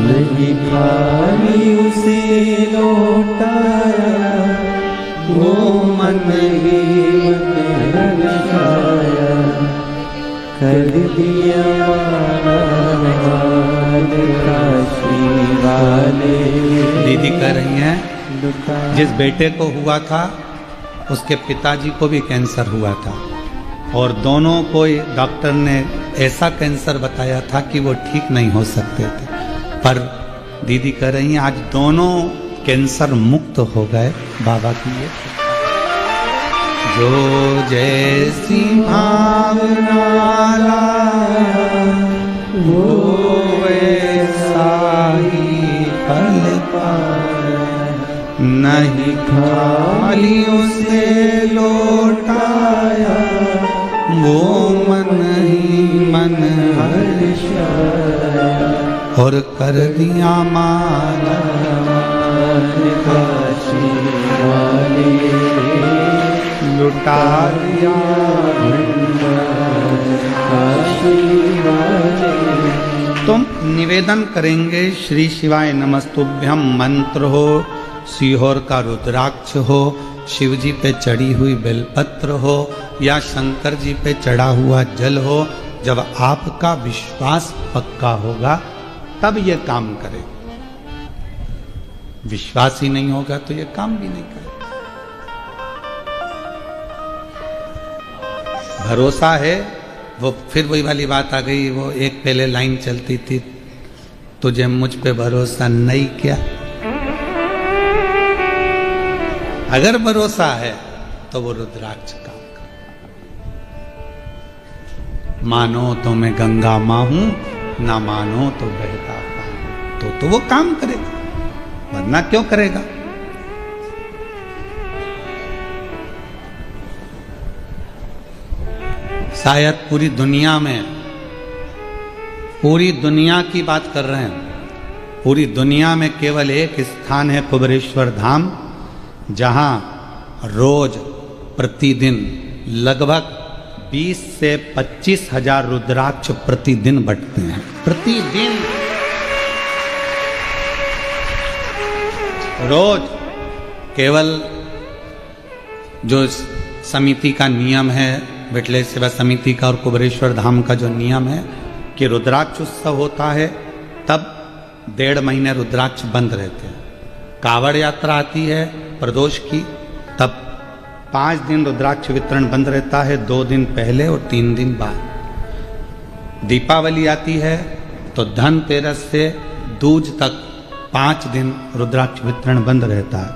नहीं खाली उसे लौटाया, वो मन ही मन लगाया, कर दिया काशी वाले। दीदी कह रही हैं जिस बेटे को हुआ था उसके पिताजी को भी कैंसर हुआ था और दोनों को डॉक्टर ने ऐसा कैंसर बताया था कि वो ठीक नहीं हो सकते थे, पर दीदी कह रही हैं आज दोनों कैंसर मुक्त हो गए बाबा की ये। जो जैसी भावना लाया वो वैसा ही फल पाया, नहीं खाली उसे लौटाया, वो मन ही मन हर्षाया, और कर दिया माला काशी वाले, लुटा दिया काशी वाले। तुम निवेदन करेंगे श्री शिवाय नमस्तुभ्यम मंत्र हो, सीहोर का रुद्राक्ष हो, शिव जी पे चढ़ी हुई बेलपत्र हो या शंकर जी पे चढ़ा हुआ जल हो, जब आपका विश्वास पक्का होगा तब ये काम करे। विश्वास ही नहीं होगा तो ये काम भी नहीं करे। भरोसा है, वो फिर वही वाली बात आ गई, वो एक पहले लाइन चलती थी, तुझे मुझ पे भरोसा नहीं क्या। अगर भरोसा है तो वो रुद्राक्ष काम कर। मानो तो मैं गंगा मां हूं, ना मानो तो बहता पानी, तो वो काम करेगा, वरना क्यों करेगा। शायद पूरी दुनिया की बात कर रहे हैं, पूरी दुनिया में केवल एक स्थान है कुबेरेश्वर धाम, जहां रोज प्रतिदिन लगभग 20 से 25 हजार रुद्राक्ष प्रतिदिन बंटते हैं। प्रतिदिन रोज केवल जो समिति का नियम है, विठलेश सेवा समिति का और कुबेरेश्वर धाम का जो नियम है कि रुद्राक्ष उत्सव होता है तब 1.5 महीने रुद्राक्ष बंद रहते हैं। कावड़ यात्रा आती है प्रदोष की, तब 5 दिन रुद्राक्ष वितरण बंद रहता है, 2 दिन पहले और 3 दिन बाद। दीपावली आती है तो धनतेरस से दूज तक 5 दिन रुद्राक्ष वितरण बंद रहता है।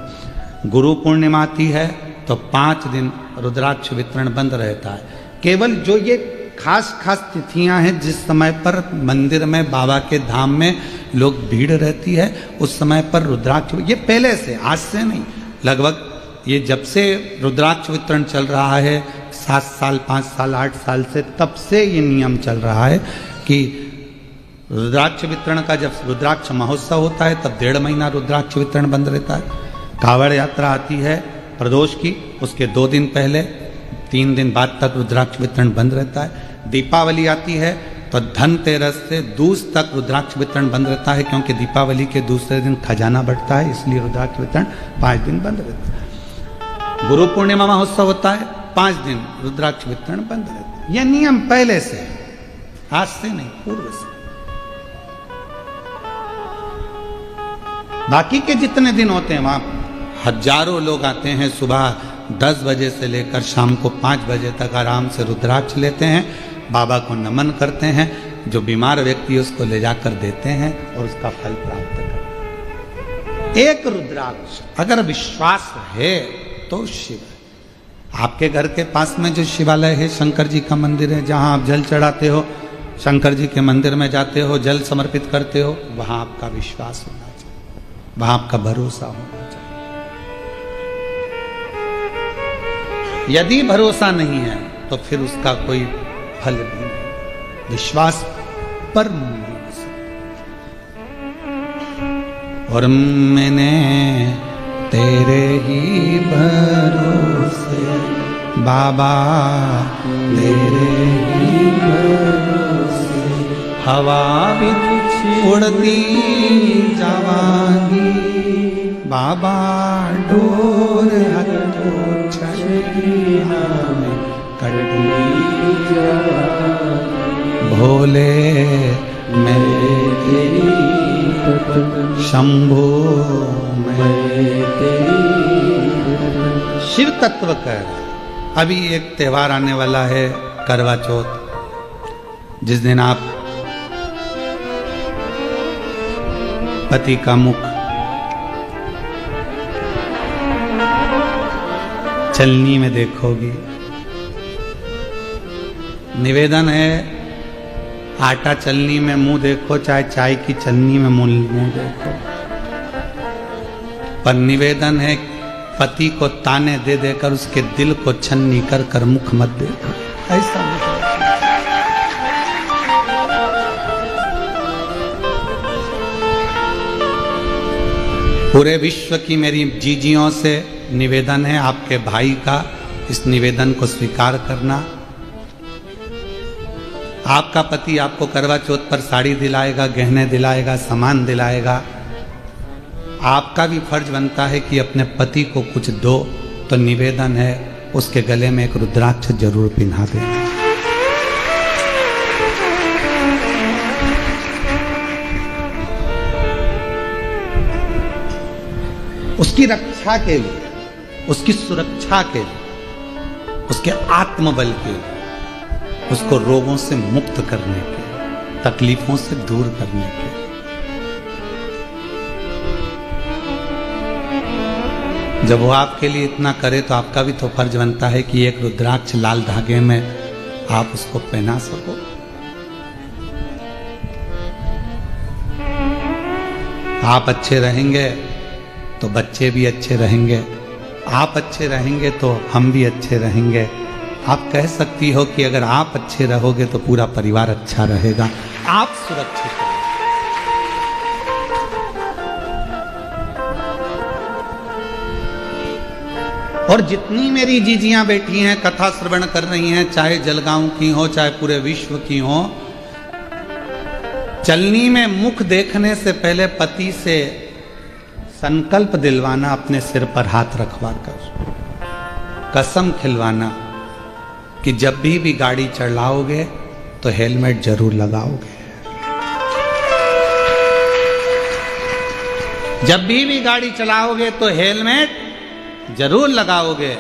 गुरु पूर्णिमा आती है तो 5 दिन रुद्राक्ष वितरण बंद रहता है। केवल जो ये खास तिथियां हैं जिस समय पर मंदिर में बाबा के धाम में लोग भीड़ रहती है, उस समय पर रुद्राक्ष, ये पहले से, आज से नहीं, लगभग ये जब से रुद्राक्ष वितरण चल रहा है 7 साल 5 साल 8 साल से, तब से ये नियम चल रहा है कि रुद्राक्ष वितरण का जब रुद्राक्ष महोत्सव होता है तब 1.5 महीना रुद्राक्ष वितरण बंद रहता है। कावड़ यात्रा आती है प्रदोष की, उसके 2 दिन पहले 3 दिन बाद तक रुद्राक्ष वितरण बंद रहता है। दीपावली आती है तो धनतेरस से दूज तक रुद्राक्ष वितरण बंद रहता है, क्योंकि दीपावली के दूसरे दिन खजाना बढ़ता है, इसलिए रुद्राक्ष वितरण 5 दिन बंद रहता है। गुरु पूर्णिमा महोत्सव होता है, 5 दिन रुद्राक्ष वितरण बंद रहता है। यह नियम पहले से है, आज से नहीं, पूर्व से। बाकी के जितने दिन होते हैं वहां हजारों लोग आते हैं, सुबह 10 बजे से लेकर शाम को 5 बजे तक आराम से रुद्राक्ष लेते हैं, बाबा को नमन करते हैं, जो बीमार व्यक्ति उसको ले जाकर देते हैं और उसका फल प्राप्त करते हैं। एक रुद्राक्ष अगर विश्वास है तो शिव। आपके घर के पास में जो शिवालय है, शंकर जी का मंदिर है, जहां आप जल चढ़ाते हो, शंकर जी के मंदिर में जाते हो, जल समर्पित करते हो, वहां आपका विश्वास होना चाहिए, वहां आपका भरोसा होना चाहिए। यदि भरोसा नहीं है तो फिर उसका कोई फल भी नहीं। विश्वास पर और मैंने तेरे ही भरोसे बाबा तेरे ही भरोसे हवा बिच उड़ती जावांगी बाबा डोर हथों छड़ीना में कटी भोले मैं तेरी शंभो मैं शिव तत्व का अभी एक त्योहार आने वाला है करवा चौथ, जिस दिन आप पति का मुख चलनी में देखोगी। निवेदन है आटा चलनी में मुंह देखो, चाहे चाय की चलनी में मुंह देखो, पर निवेदन है पति को ताने दे देकर उसके दिल को छन्नी कर कर मुख मत देखो। ऐसा पूरे विश्व की मेरी जीजियों से निवेदन है, आपके भाई का इस निवेदन को स्वीकार करना। आपका पति आपको करवा चौथ पर साड़ी दिलाएगा, गहने दिलाएगा, सामान दिलाएगा। आपका भी फर्ज बनता है कि अपने पति को कुछ दो, तो निवेदन है उसके गले में एक रुद्राक्ष जरूर पिन्हा देना। उसकी रक्षा के लिए, उसकी सुरक्षा के लिए, उसके आत्मबल के लिए, उसको रोगों से मुक्त करने के, तकलीफों से दूर करने के। जब वो आपके लिए इतना करे तो आपका भी तो फर्ज बनता है कि एक रुद्राक्ष लाल धागे में आप उसको पहना सको। आप अच्छे रहेंगे तो बच्चे भी अच्छे रहेंगे, आप अच्छे रहेंगे तो हम भी अच्छे रहेंगे। आप कह सकती हो कि अगर आप अच्छे रहोगे तो पूरा परिवार अच्छा रहेगा, आप सुरक्षित रहोगे। और जितनी मेरी जीजियां बैठी हैं कथा श्रवण कर रही हैं, चाहे जलगांव की हो चाहे पूरे विश्व की हो, चलनी में मुख देखने से पहले पति से संकल्प दिलवाना, अपने सिर पर हाथ रखवा कर कसम खिलवाना कि जब भी गाड़ी चलाओगे तो हेलमेट जरूर लगाओगे। जब भी गाड़ी चलाओगे तो हेलमेट जरूर लगाओगे।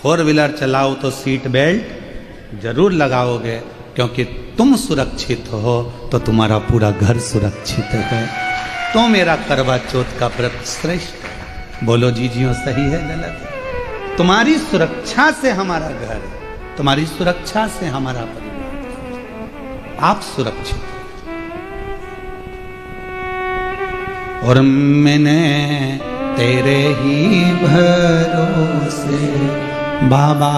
4 व्हीलर चलाओ तो सीट बेल्ट जरूर लगाओगे, क्योंकि तुम सुरक्षित हो तो तुम्हारा पूरा घर सुरक्षित है। तो मेरा करवा चौथ का व्रत श्रेष्ठ। बोलो जीजियों, सही है गलत है? तुम्हारी सुरक्षा से हमारा घर है, तुम्हारी सुरक्षा से हमारा परिवार, आप सुरक्षित। और मैंने तेरे ही भरोसे बाबा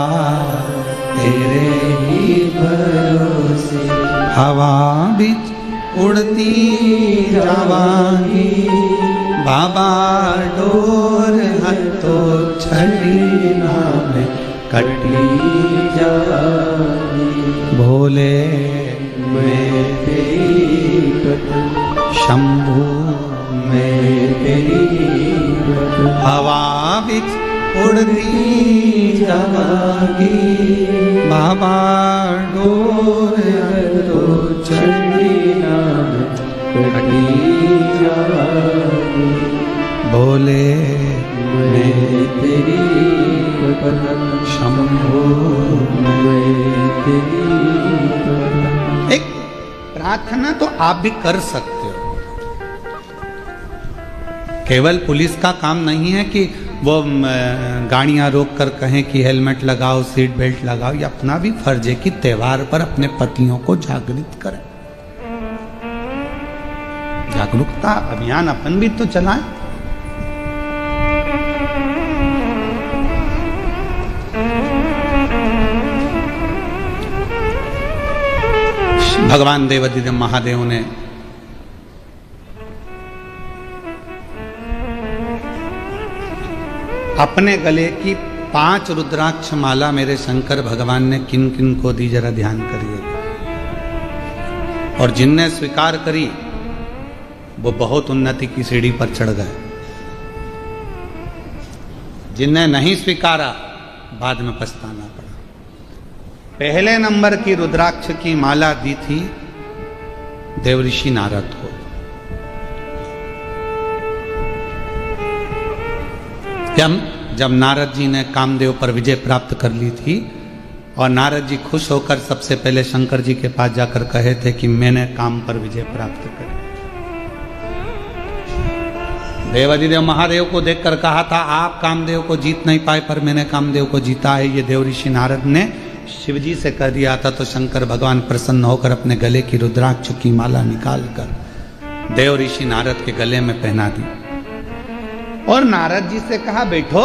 तेरे ही भरोसे हवा बिच उड़ती जावांगी बाबा डोर हथों छड़ीना में कटी जावांगी भोले मैं तेरी शंभू मैं तेरी हवा बिच उड़ती जावांगी बाबा डोर हथों छड़ीना में कटी जावांगी भोले मैं तेरी शंभो मैं तेरी। एक प्रार्थना तो आप भी कर सकते हो, केवल पुलिस का काम नहीं है कि वो गाड़ियां रोक कर कहें कि हेलमेट लगाओ, सीट बेल्ट लगाओ। ये अपना भी फर्ज है कि त्योहार पर अपने पतियों को जागृत करें। जागरूकता अभियान अपन भी तो चलाएं। भगवान देवाधिदेव महादेव ने अपने गले की 5 रुद्राक्ष माला मेरे शंकर भगवान ने किन किन को दी, जरा ध्यान करिए। और जिनने स्वीकार करी वो बहुत उन्नति की सीढ़ी पर चढ़ गए, जिनने नहीं स्वीकारा बाद में पछताना पड़ा। पहले नंबर की रुद्राक्ष की माला दी थी देवऋषि नारद को। जब नारद जी ने कामदेव पर विजय प्राप्त कर ली थी और नारद जी खुश होकर सबसे पहले शंकर जी के पास जाकर कहे थे कि मैंने काम पर विजय प्राप्त कर। देवाधिदेव महादेव को देखकर कहा था आप कामदेव को जीत नहीं पाए पर मैंने कामदेव को जीता है। ये देवऋषि नारद ने शिवजी से कह दिया था। तो शंकर भगवान प्रसन्न होकर अपने गले की रुद्राक्ष की माला निकालकर देवऋषि नारद के गले में पहना दी और नारद जी से कहा बैठो।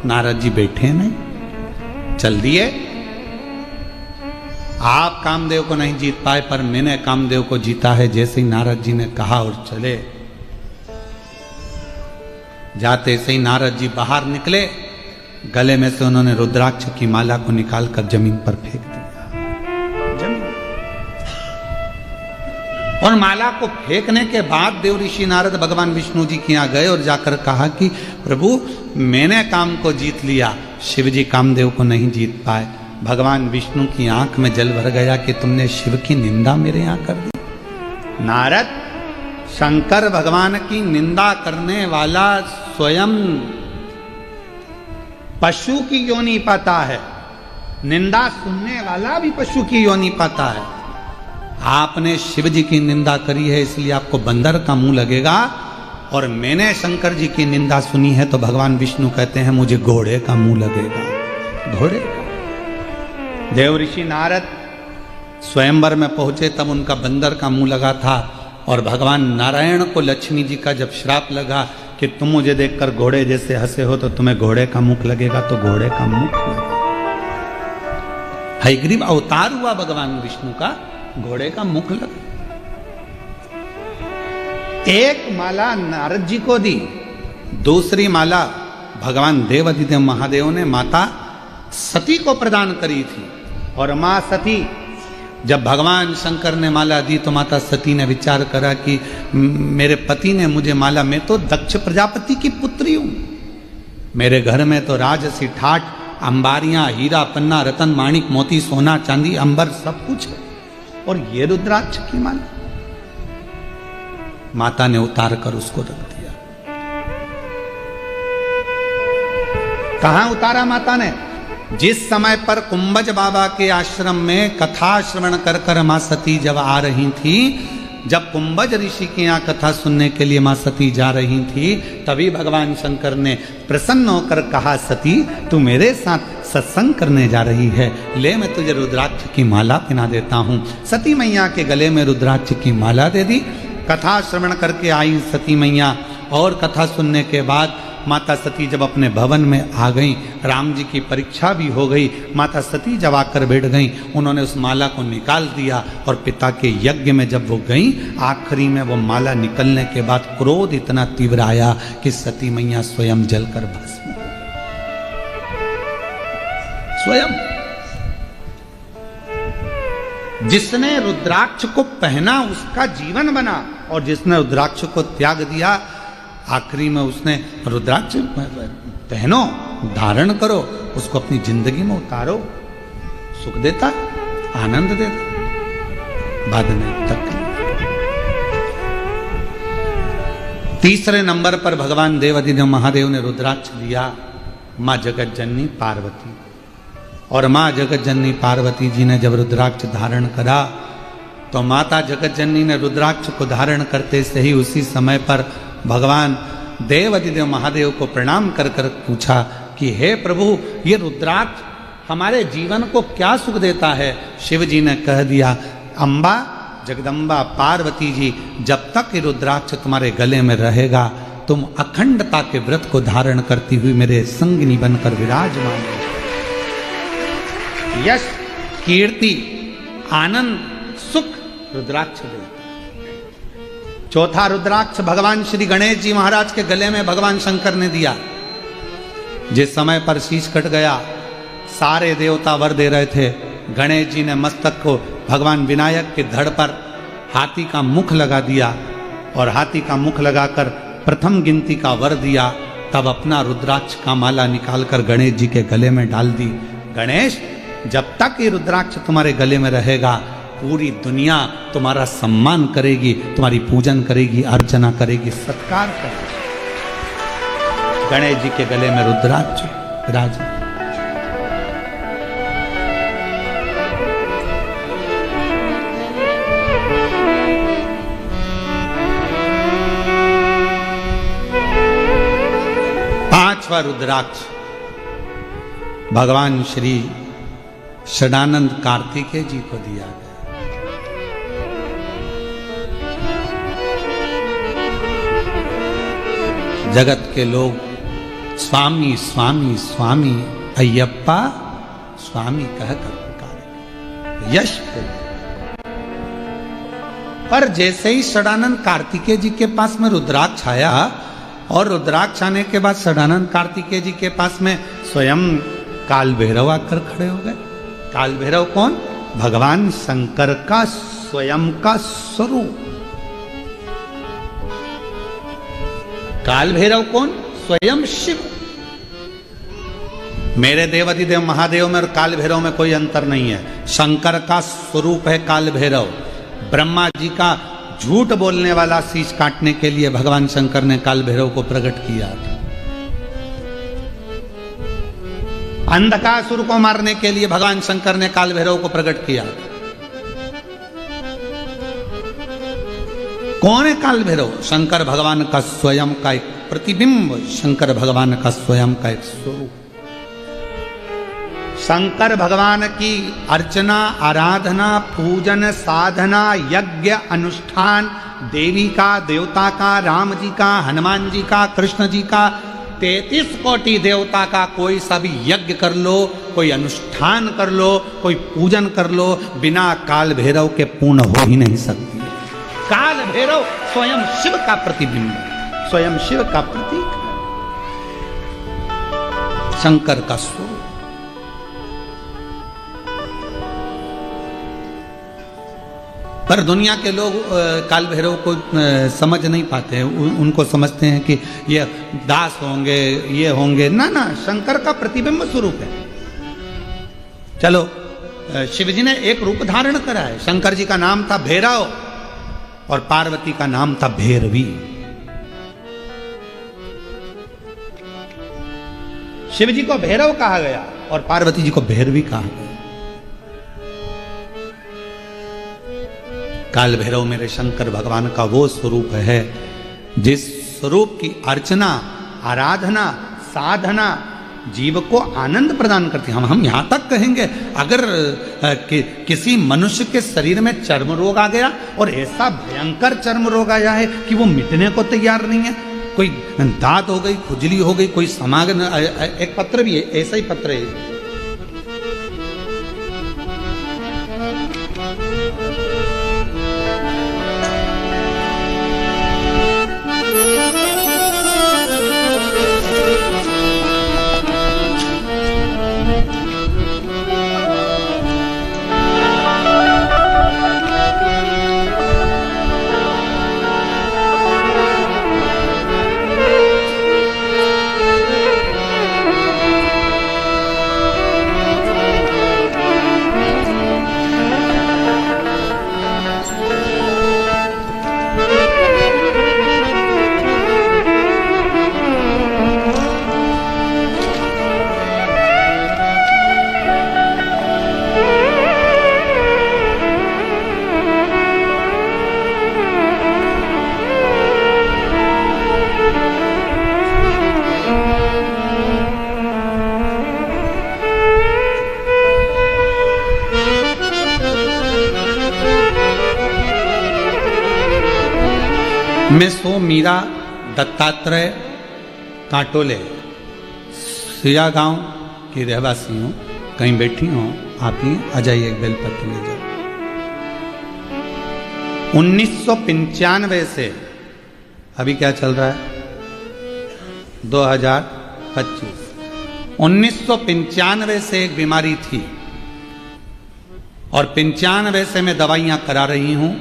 नारद जी बैठे नहीं, चल दिए। आप कामदेव को नहीं जीत पाए पर मैंने कामदेव को जीता है। जैसे ही नारद जी ने कहा और चले, जाते से ही नारद जी बाहर निकले, गले में से उन्होंने रुद्राक्ष की माला को निकालकर जमीन पर फेंक दिया। और माला को फेंकने के बाद देवऋषि नारद भगवान विष्णु जी के यहाँ गए और जाकर कहा कि प्रभु मैंने काम को जीत लिया, शिव जी कामदेव को नहीं जीत पाए। भगवान विष्णु की आंख में जल भर गया कि तुमने शिव की निंदा मेरे यहाँ कर दी। नारद, शंकर भगवान की निंदा करने वाला स्वयं पशु की योनि पाता है, निंदा सुनने वाला भी पशु की योनि पाता है। आपने शिव जी की निंदा करी है इसलिए आपको बंदर का मुंह लगेगा, और मैंने शंकर जी की निंदा सुनी है तो भगवान विष्णु कहते हैं मुझे घोड़े का मुंह लगेगा। घोड़े का। देवऋषि नारद स्वयंवर में पहुंचे तब उनका बंदर का मुंह लगा था, और भगवान नारायण को लक्ष्मी जी का जब श्राप लगा कि तुम मुझे देखकर घोड़े जैसे हंसे हो तो तुम्हें घोड़े का मुख लगेगा, तो घोड़े का मुख लगा। हयग्रीव अवतार हुआ भगवान विष्णु का, घोड़े का मुख लगा। एक माला नारद जी को दी, दूसरी माला भगवान देवाधिदेव महादेव ने माता सती को प्रदान करी थी। और मां सती, जब भगवान शंकर ने माला दी तो माता सती ने विचार करा कि मेरे पति ने मुझे माला, मैं तो दक्ष प्रजापति की पुत्री हूं, मेरे घर में तो राजसी ठाठ, अंबारियां, हीरा पन्ना, रतन माणिक मोती सोना चांदी अंबर सब कुछ है, और ये रुद्राक्ष की माला। माता ने उतार कर उसको रख दिया। कहां उतारा माता ने? जिस समय पर कुंभज बाबा के आश्रम में कथा श्रवण कर कर मां सती जब आ रही थी, जब कुंभज ऋषि के यहाँ कथा सुनने के लिए मां सती जा रही थी, तभी भगवान शंकर ने प्रसन्न होकर कहा सती तू मेरे साथ सत्संग करने जा रही है, ले मैं तुझे रुद्राक्ष की माला पहना देता हूँ। सती मैया के गले में रुद्राक्ष की माला दे दी। कथा श्रवण करके आई सती मैया, और कथा सुनने के बाद माता सती जब अपने भवन में आ गई, राम जी की परीक्षा भी हो गई, माता सती जब आकर बैठ गई, उन्होंने उस माला को निकाल दिया और पिता के यज्ञ में जब वो गई, आखिरी में वो माला निकलने के बाद क्रोध इतना तीव्र आया कि सती मैया स्वयं जलकर भस्म हो गई। स्वयं जिसने रुद्राक्ष को पहना उसका जीवन बना, और जिसने रुद्राक्ष को त्याग दिया आखिरी में उसने रुद्राक्ष पहनो, धारण करो, उसको अपनी जिंदगी में उतारो, सुख देता, आनंद देता, बाद में तकलीफ। तीसरे नंबर पर भगवान देवाधिदेव महादेव ने रुद्राक्ष दिया मां जगत जननी पार्वती। और मां जगत जननी पार्वती जी ने जब रुद्राक्ष धारण करा तो माता जगत जननी ने रुद्राक्ष को धारण करते से ही उसी समय पर भगवान देवाधिदेव महादेव को प्रणाम कर कर पूछा कि हे प्रभु ये रुद्राक्ष हमारे जीवन को क्या सुख देता है? शिव जी ने कह दिया अम्बा जगदम्बा पार्वती जी, जब तक ये रुद्राक्ष तुम्हारे गले में रहेगा तुम अखंडता के व्रत को धारण करती हुई मेरे संगिनी बनकर विराजमान हो। यश, कीर्ति, आनंद, सुख रुद्राक्ष देता। चौथा रुद्राक्ष भगवान श्री गणेश जी महाराज के गले में भगवान शंकर ने दिया। जिस समय पर शीश कट गया, सारे देवता वर दे रहे थे। गणेश जी ने मस्तक को भगवान विनायक के धड़ पर हाथी का मुख लगा दिया और हाथी का मुख लगाकर प्रथम गिनती का वर दिया। तब अपना रुद्राक्ष का माला निकालकर गणेश जी के गले में डाल दी। गणेश, जब तक ये रुद्राक्ष तुम्हारे गले में रहेगा, पूरी दुनिया तुम्हारा सम्मान करेगी, तुम्हारी पूजन करेगी, अर्चना करेगी, सत्कार करेगी। गणेश जी के गले में रुद्राक्ष विराज। पांचवा रुद्राक्ष भगवान श्री षडानंद कार्तिकेय जी को दिया गया। जगत के लोग स्वामी स्वामी स्वामी अय्यप्पा स्वामी कहकर पुकारे, यश को। पर जैसे ही षडानंद कार्तिकेय जी के पास में रुद्राक्ष आया और रुद्राक्ष आने के बाद षडानंद कार्तिकेय जी के पास में स्वयं काल भैरव आकर खड़े हो गए। काल भैरव कौन? भगवान शंकर का स्वयं का स्वरूप। काल भैरव कौन? स्वयं शिव। मेरे देवाधिदेव महादेव में और काल भैरव में कोई अंतर नहीं है। शंकर का स्वरूप है काल भैरव। ब्रह्मा जी का झूठ बोलने वाला शीश काटने के लिए भगवान शंकर ने काल भैरव को प्रकट किया था। अंधकासुर को मारने के लिए भगवान शंकर ने काल भैरव को प्रकट किया। कौन है काल भैरव? शंकर भगवान का स्वयं का एक प्रतिबिंब, शंकर भगवान का स्वयं का एक स्वरूप। शंकर भगवान की अर्चना, आराधना, पूजन, साधना, यज्ञ, अनुष्ठान, देवी का, देवता का, राम जी का, हनुमान जी का, कृष्ण जी का, 33 कोटि देवता का कोई सा भी यज्ञ कर लो, कोई अनुष्ठान कर लो, कोई पूजन कर लो, बिना काल भैरव के पूर्ण हो ही नहीं सकती। काल भैरव स्वयं शिव का प्रतिबिंब, स्वयं शिव का प्रतीक, शंकर का स्वरूप। पर दुनिया के लोग काल भैरव को समझ नहीं पाते हैं। उनको समझते हैं कि ये दास होंगे, ये होंगे। ना ना, शंकर का प्रतिबिंब स्वरूप है। चलो, शिव जी ने एक रूप धारण करा है। शंकर जी का नाम था भैरव और पार्वती का नाम था भैरवी। शिव जी को भैरव कहा गया और पार्वती जी को भैरवी कहा गया। काल भैरव मेरे शंकर भगवान का वो स्वरूप है जिस स्वरूप की अर्चना, आराधना, साधना जीव को आनंद प्रदान करती है। हम यहां तक कहेंगे, अगर किसी मनुष्य के शरीर में चर्म रोग आ गया और ऐसा भयंकर चर्म रोग आया है कि वो मिटने को तैयार नहीं है, कोई दांत हो गई, खुजली हो गई, कोई समागम, एक पत्र भी है, ऐसा ही पत्र है। मैं सो मीरा दत्तात्रेय कांटोले सिया गांव की रहवासी हूँ। कहीं बैठी हूँ, आप ही आ जाइए, एक बेलपत्र ले जाओ। 1995 से अभी क्या चल रहा है, 2025, 1995 से एक बीमारी थी और 95 से मैं दवाइयां करा रही हूं।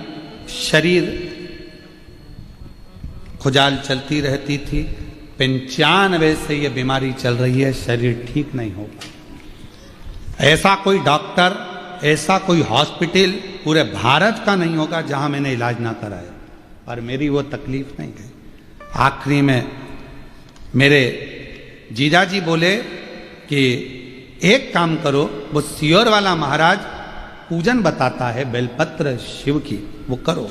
शरीर खुजाल चलती रहती थी। 95 से ये बीमारी चल रही है, शरीर ठीक नहीं होगा। ऐसा कोई डॉक्टर, ऐसा कोई हॉस्पिटल पूरे भारत का नहीं होगा जहां मैंने इलाज ना कराया, और मेरी वो तकलीफ नहीं गई। आखिरी में मेरे जीजाजी बोले कि एक काम करो, वो सियोर वाला महाराज पूजन बताता है बेलपत्र शिव की, वो करो।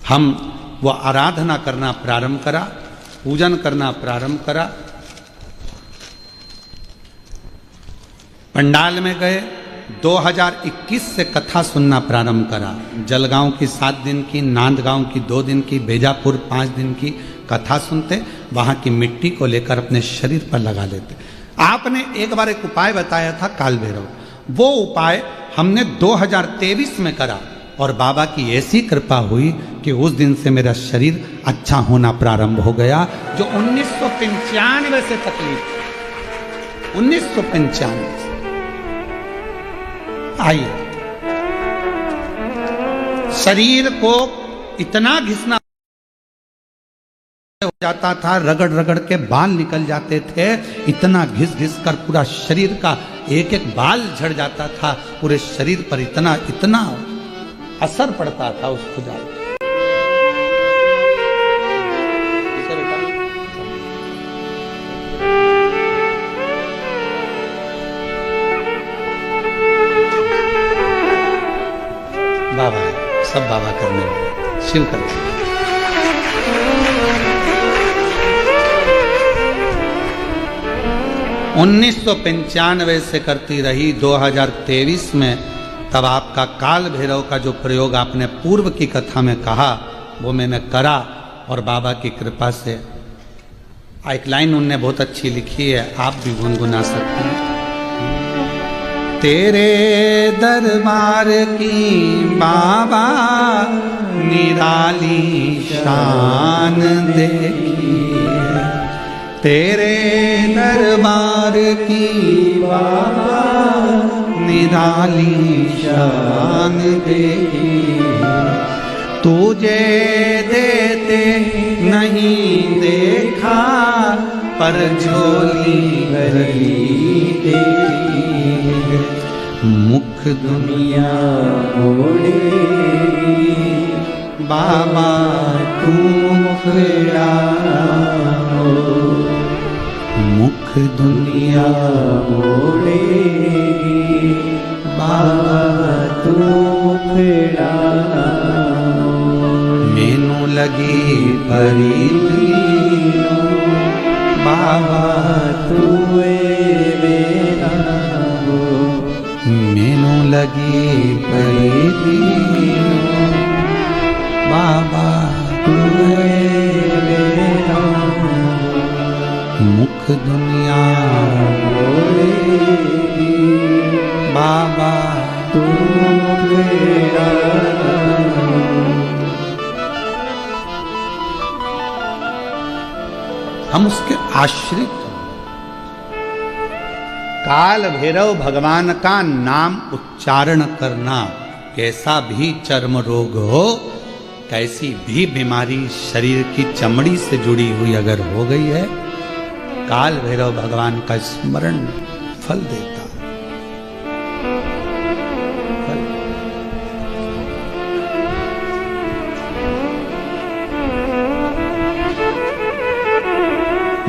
हम वो आराधना करना प्रारंभ करा, पूजन करना प्रारंभ करा। पंडाल में गए, 2021 से कथा सुनना प्रारंभ करा। जलगांव की 7 दिन की, नांदगांव की 2 दिन की, बेजापुर 5 दिन की कथा सुनते, वहां की मिट्टी को लेकर अपने शरीर पर लगा लेते। आपने एक बार एक उपाय बताया था काल भैरव, वो उपाय हमने 2023 में करा और बाबा की ऐसी कृपा हुई कि उस दिन से मेरा शरीर अच्छा होना प्रारंभ हो गया। जो 1995 से तकलीफ, 1995 से। आइए, शरीर को इतना घिसना हो जाता था, रगड़ रगड़ के बाल निकल जाते थे, इतना घिस घिस कर पूरा शरीर का एक एक बाल झड़ जाता था, पूरे शरीर पर इतना इतना असर पड़ता था उस खुजाल। बाबा है, सब बाबा करने वाले, शिव करने। 1995 से करती रही, 2023 में तब आपका काल भैरव का जो प्रयोग आपने पूर्व की कथा में कहा वो मैंने करा, और बाबा की कृपा से एक लाइन उनने बहुत अच्छी लिखी है, आप भी गुनगुना सकते हैं। तेरे दरबार की बाबा निराली शान देखी, तेरे दरबार की बाबा निराली शान देखी, तुझे देते नहीं देखा पर झोली भरी देखी, मुख दुनिया मोड़ेगी बाबा तू मुखड़ा, मुख दुनिया मोड़ेगी बाबा तू मुखड़ा, मैनू लगी परी बाबा तू मेरा, मैनू लगी परी बाबा तू मेरा, मुख दुनिया बोलेगी बाबा तू मेरा। हम उसके आश्रित। काल भैरव भगवान का नाम उच्चारण करना, कैसा भी चर्म रोग हो, कैसी भी बीमारी शरीर की चमड़ी से जुड़ी हुई अगर हो गई है, काल भैरव भगवान का स्मरण फल देता है।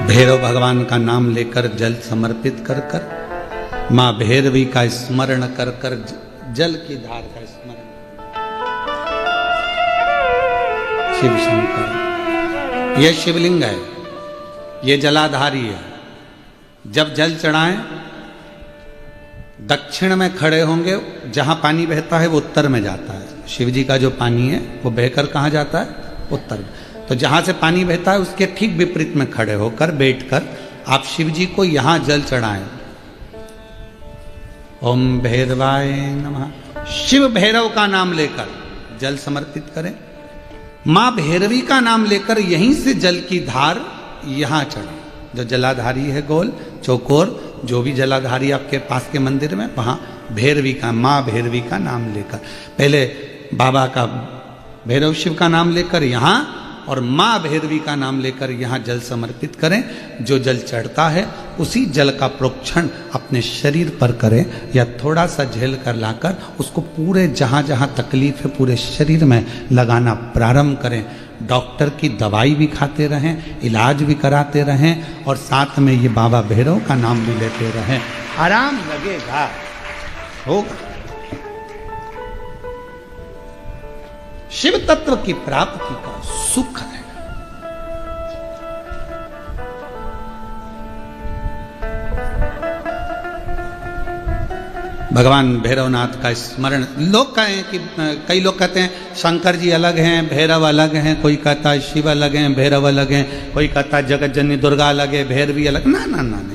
भैरव भगवान का नाम लेकर जल समर्पित कर कर, मां भैरवी का स्मरण कर कर, जल की धार का स्मरण, शिव शंकर। यह शिवलिंग है, ये जलाधारी है। जब जल चढ़ाएं, दक्षिण में खड़े होंगे, जहां पानी बहता है वो उत्तर में जाता है। शिव जी का जो पानी है वो बहकर कहां जाता है? उत्तर में। तो जहां से पानी बहता है उसके ठीक विपरीत में खड़े होकर, बैठकर आप शिव जी को यहां जल चढ़ाएं। ओम भैरवाय नमः। शिव भैरव का नाम लेकर जल समर्पित करें। मां भैरवी का नाम लेकर यहीं से जल की धार यहां चढ़े। जो जलाधारी है गोल चौकोर, जो भी जलाधारी आपके पास के मंदिर में, वहाँ भैरवी का, माँ भैरवी का नाम लेकर, पहले बाबा का भैरव शिव का नाम लेकर यहाँ और माँ भैरवी का नाम लेकर यहाँ जल समर्पित करें। जो जल चढ़ता है उसी जल का प्रोक्षण अपने शरीर पर करें या थोड़ा सा झेल कर लाकर उसको पूरे जहाँ जहाँ तकलीफ है पूरे शरीर में लगाना प्रारंभ करें। डॉक्टर की दवाई भी खाते रहें, इलाज भी कराते रहें और साथ में ये बाबा भैरव का नाम भी लेते रहें, आराम लगेगा, होगा। शिव तत्व की प्राप्ति का सुख है। भगवान भैरवनाथ का स्मरण, लोग कहें कि कई लोग कहते हैं शंकर जी अलग हैं, भैरव अलग हैं, कोई कहता है शिव अलग हैं, भैरव अलग हैं, कोई कहता है जगत जननी दुर्गा अलग है, भैरवी अलग। ना ना ना ना,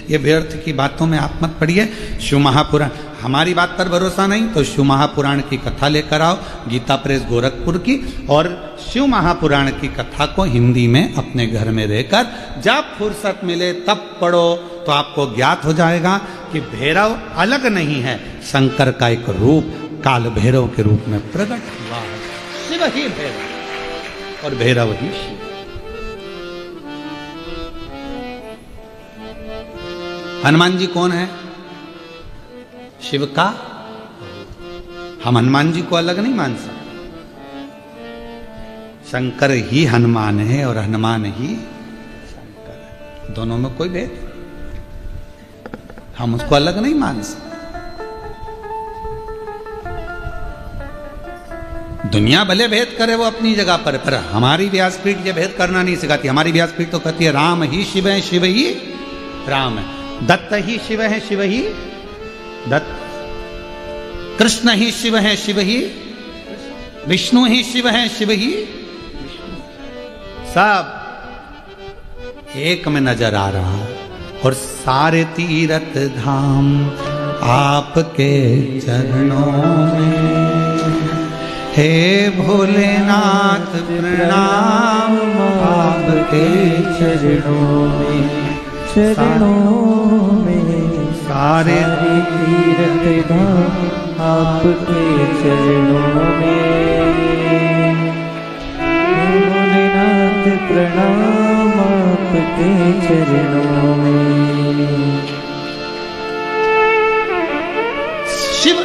ये व्यर्थ की बातों में आप मत पड़िए। शिव महापुराण, हमारी बात पर भरोसा नहीं तो शिव महापुराण की कथा लेकर आओ, गीता प्रेस गोरखपुर की, और शिव महापुराण की कथा को हिंदी में अपने घर में रहकर जब फुर्सत मिले तब पढ़ो तो आपको ज्ञात हो जाएगा कि भैरव अलग नहीं है, शंकर का एक रूप काल भैरव के रूप में प्रकट हुआ है। शिव ही भैरव और भैरव ही शिव। हनुमान जी कौन है? शिव का। हम हनुमान जी को अलग नहीं मान सकते। शंकर ही हनुमान है और हनुमान ही शंकर है, दोनों में कोई भेद, हम उसको अलग नहीं मान सकते। दुनिया भले भेद करे वो अपनी जगह पर हमारी व्यासपीठ ये भेद करना नहीं सिखाती। हमारी व्यासपीठ तो कहती है राम ही शिव है, शिव ही राम है, दत्त ही शिव है, शिव ही दत्त, कृष्ण ही शिव है, शिव ही विष्णु ही शिव है, शिव ही सब एक में नजर आ रहा है। और सारे तीर्थ धाम आपके चरणों में, हे भोलेनाथ प्रणाम आपके चरणों में, चरणों में सारे तीर्थ धाम आपके चरणों में, भोलेनाथ प्रणाम आपके चरणों में। शिव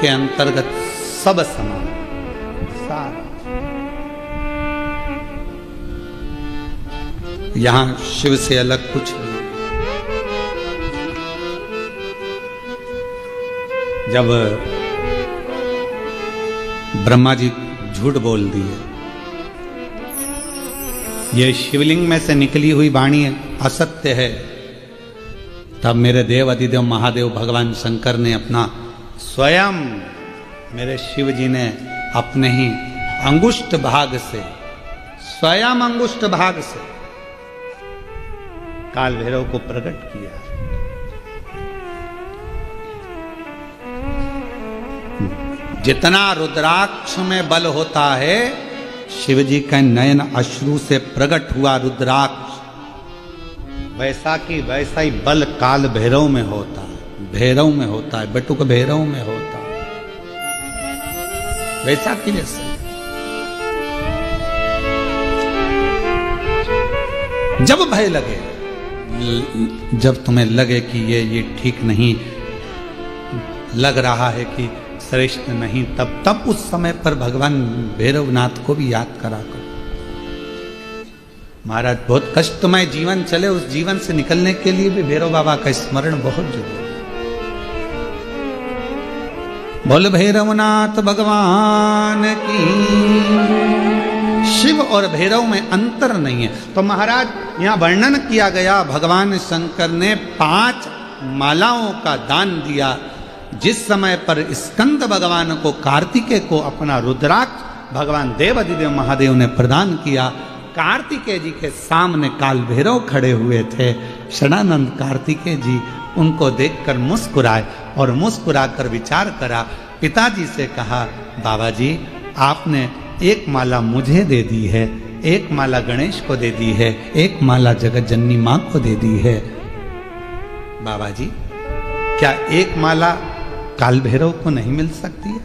के अंतर्गत सब समान, सारा। यहां शिव से अलग कुछ नहीं। जब ब्रह्मा जी झूठ बोल दिए, ये शिवलिंग में से निकली हुई वाणी असत्य है, तब मेरे देव अधिदेव महादेव भगवान शंकर ने अपना स्वयं, मेरे शिव जी ने अपने ही अंगुष्ठ भाग से, स्वयं अंगुष्ठ भाग से काल भैरव को प्रकट किया। जितना रुद्राक्ष में बल होता है, शिव जी के नयन अश्रु से प्रकट हुआ रुद्राक्ष, वैसा की वैसा ही बल काल भैरव में होता है, भैरव में होता है, बटुक भैरव में होता है, वैसा की वैसा। जब भय लगे, जब तुम्हें लगे कि ये ठीक नहीं लग रहा है कि श्रेष्ठ नहीं, तब उस समय पर भगवान भैरवनाथ को भी याद करा करो। महाराज बहुत कष्टमय जीवन चले, उस जीवन से निकलने के लिए भी भैरव बाबा का स्मरण बहुत जरूरी है। बोल भैरवनाथ भगवान की। शिव और भैरव में अंतर नहीं है। तो महाराज यहाँ वर्णन किया गया, भगवान शंकर ने 5 मालाओं का दान दिया। जिस समय पर स्कंद भगवान को, कार्तिकेय को अपना रुद्राक्ष भगवान देव अधिदेव महादेव ने प्रदान किया, कार्तिकेय जी के सामने काल भैरव खड़े हुए थे। शरणानंद कार्तिकेय जी उनको देखकर मुस्कुराए और मुस्कुराकर विचार करा। पिताजी से कहा, बाबा जी आपने एक माला मुझे दे दी है, एक माला गणेश को दे दी है, एक माला जगत जननी माँ को दे दी है, बाबा जी, क्या एक माला काल भैरव को नहीं मिल सकती है?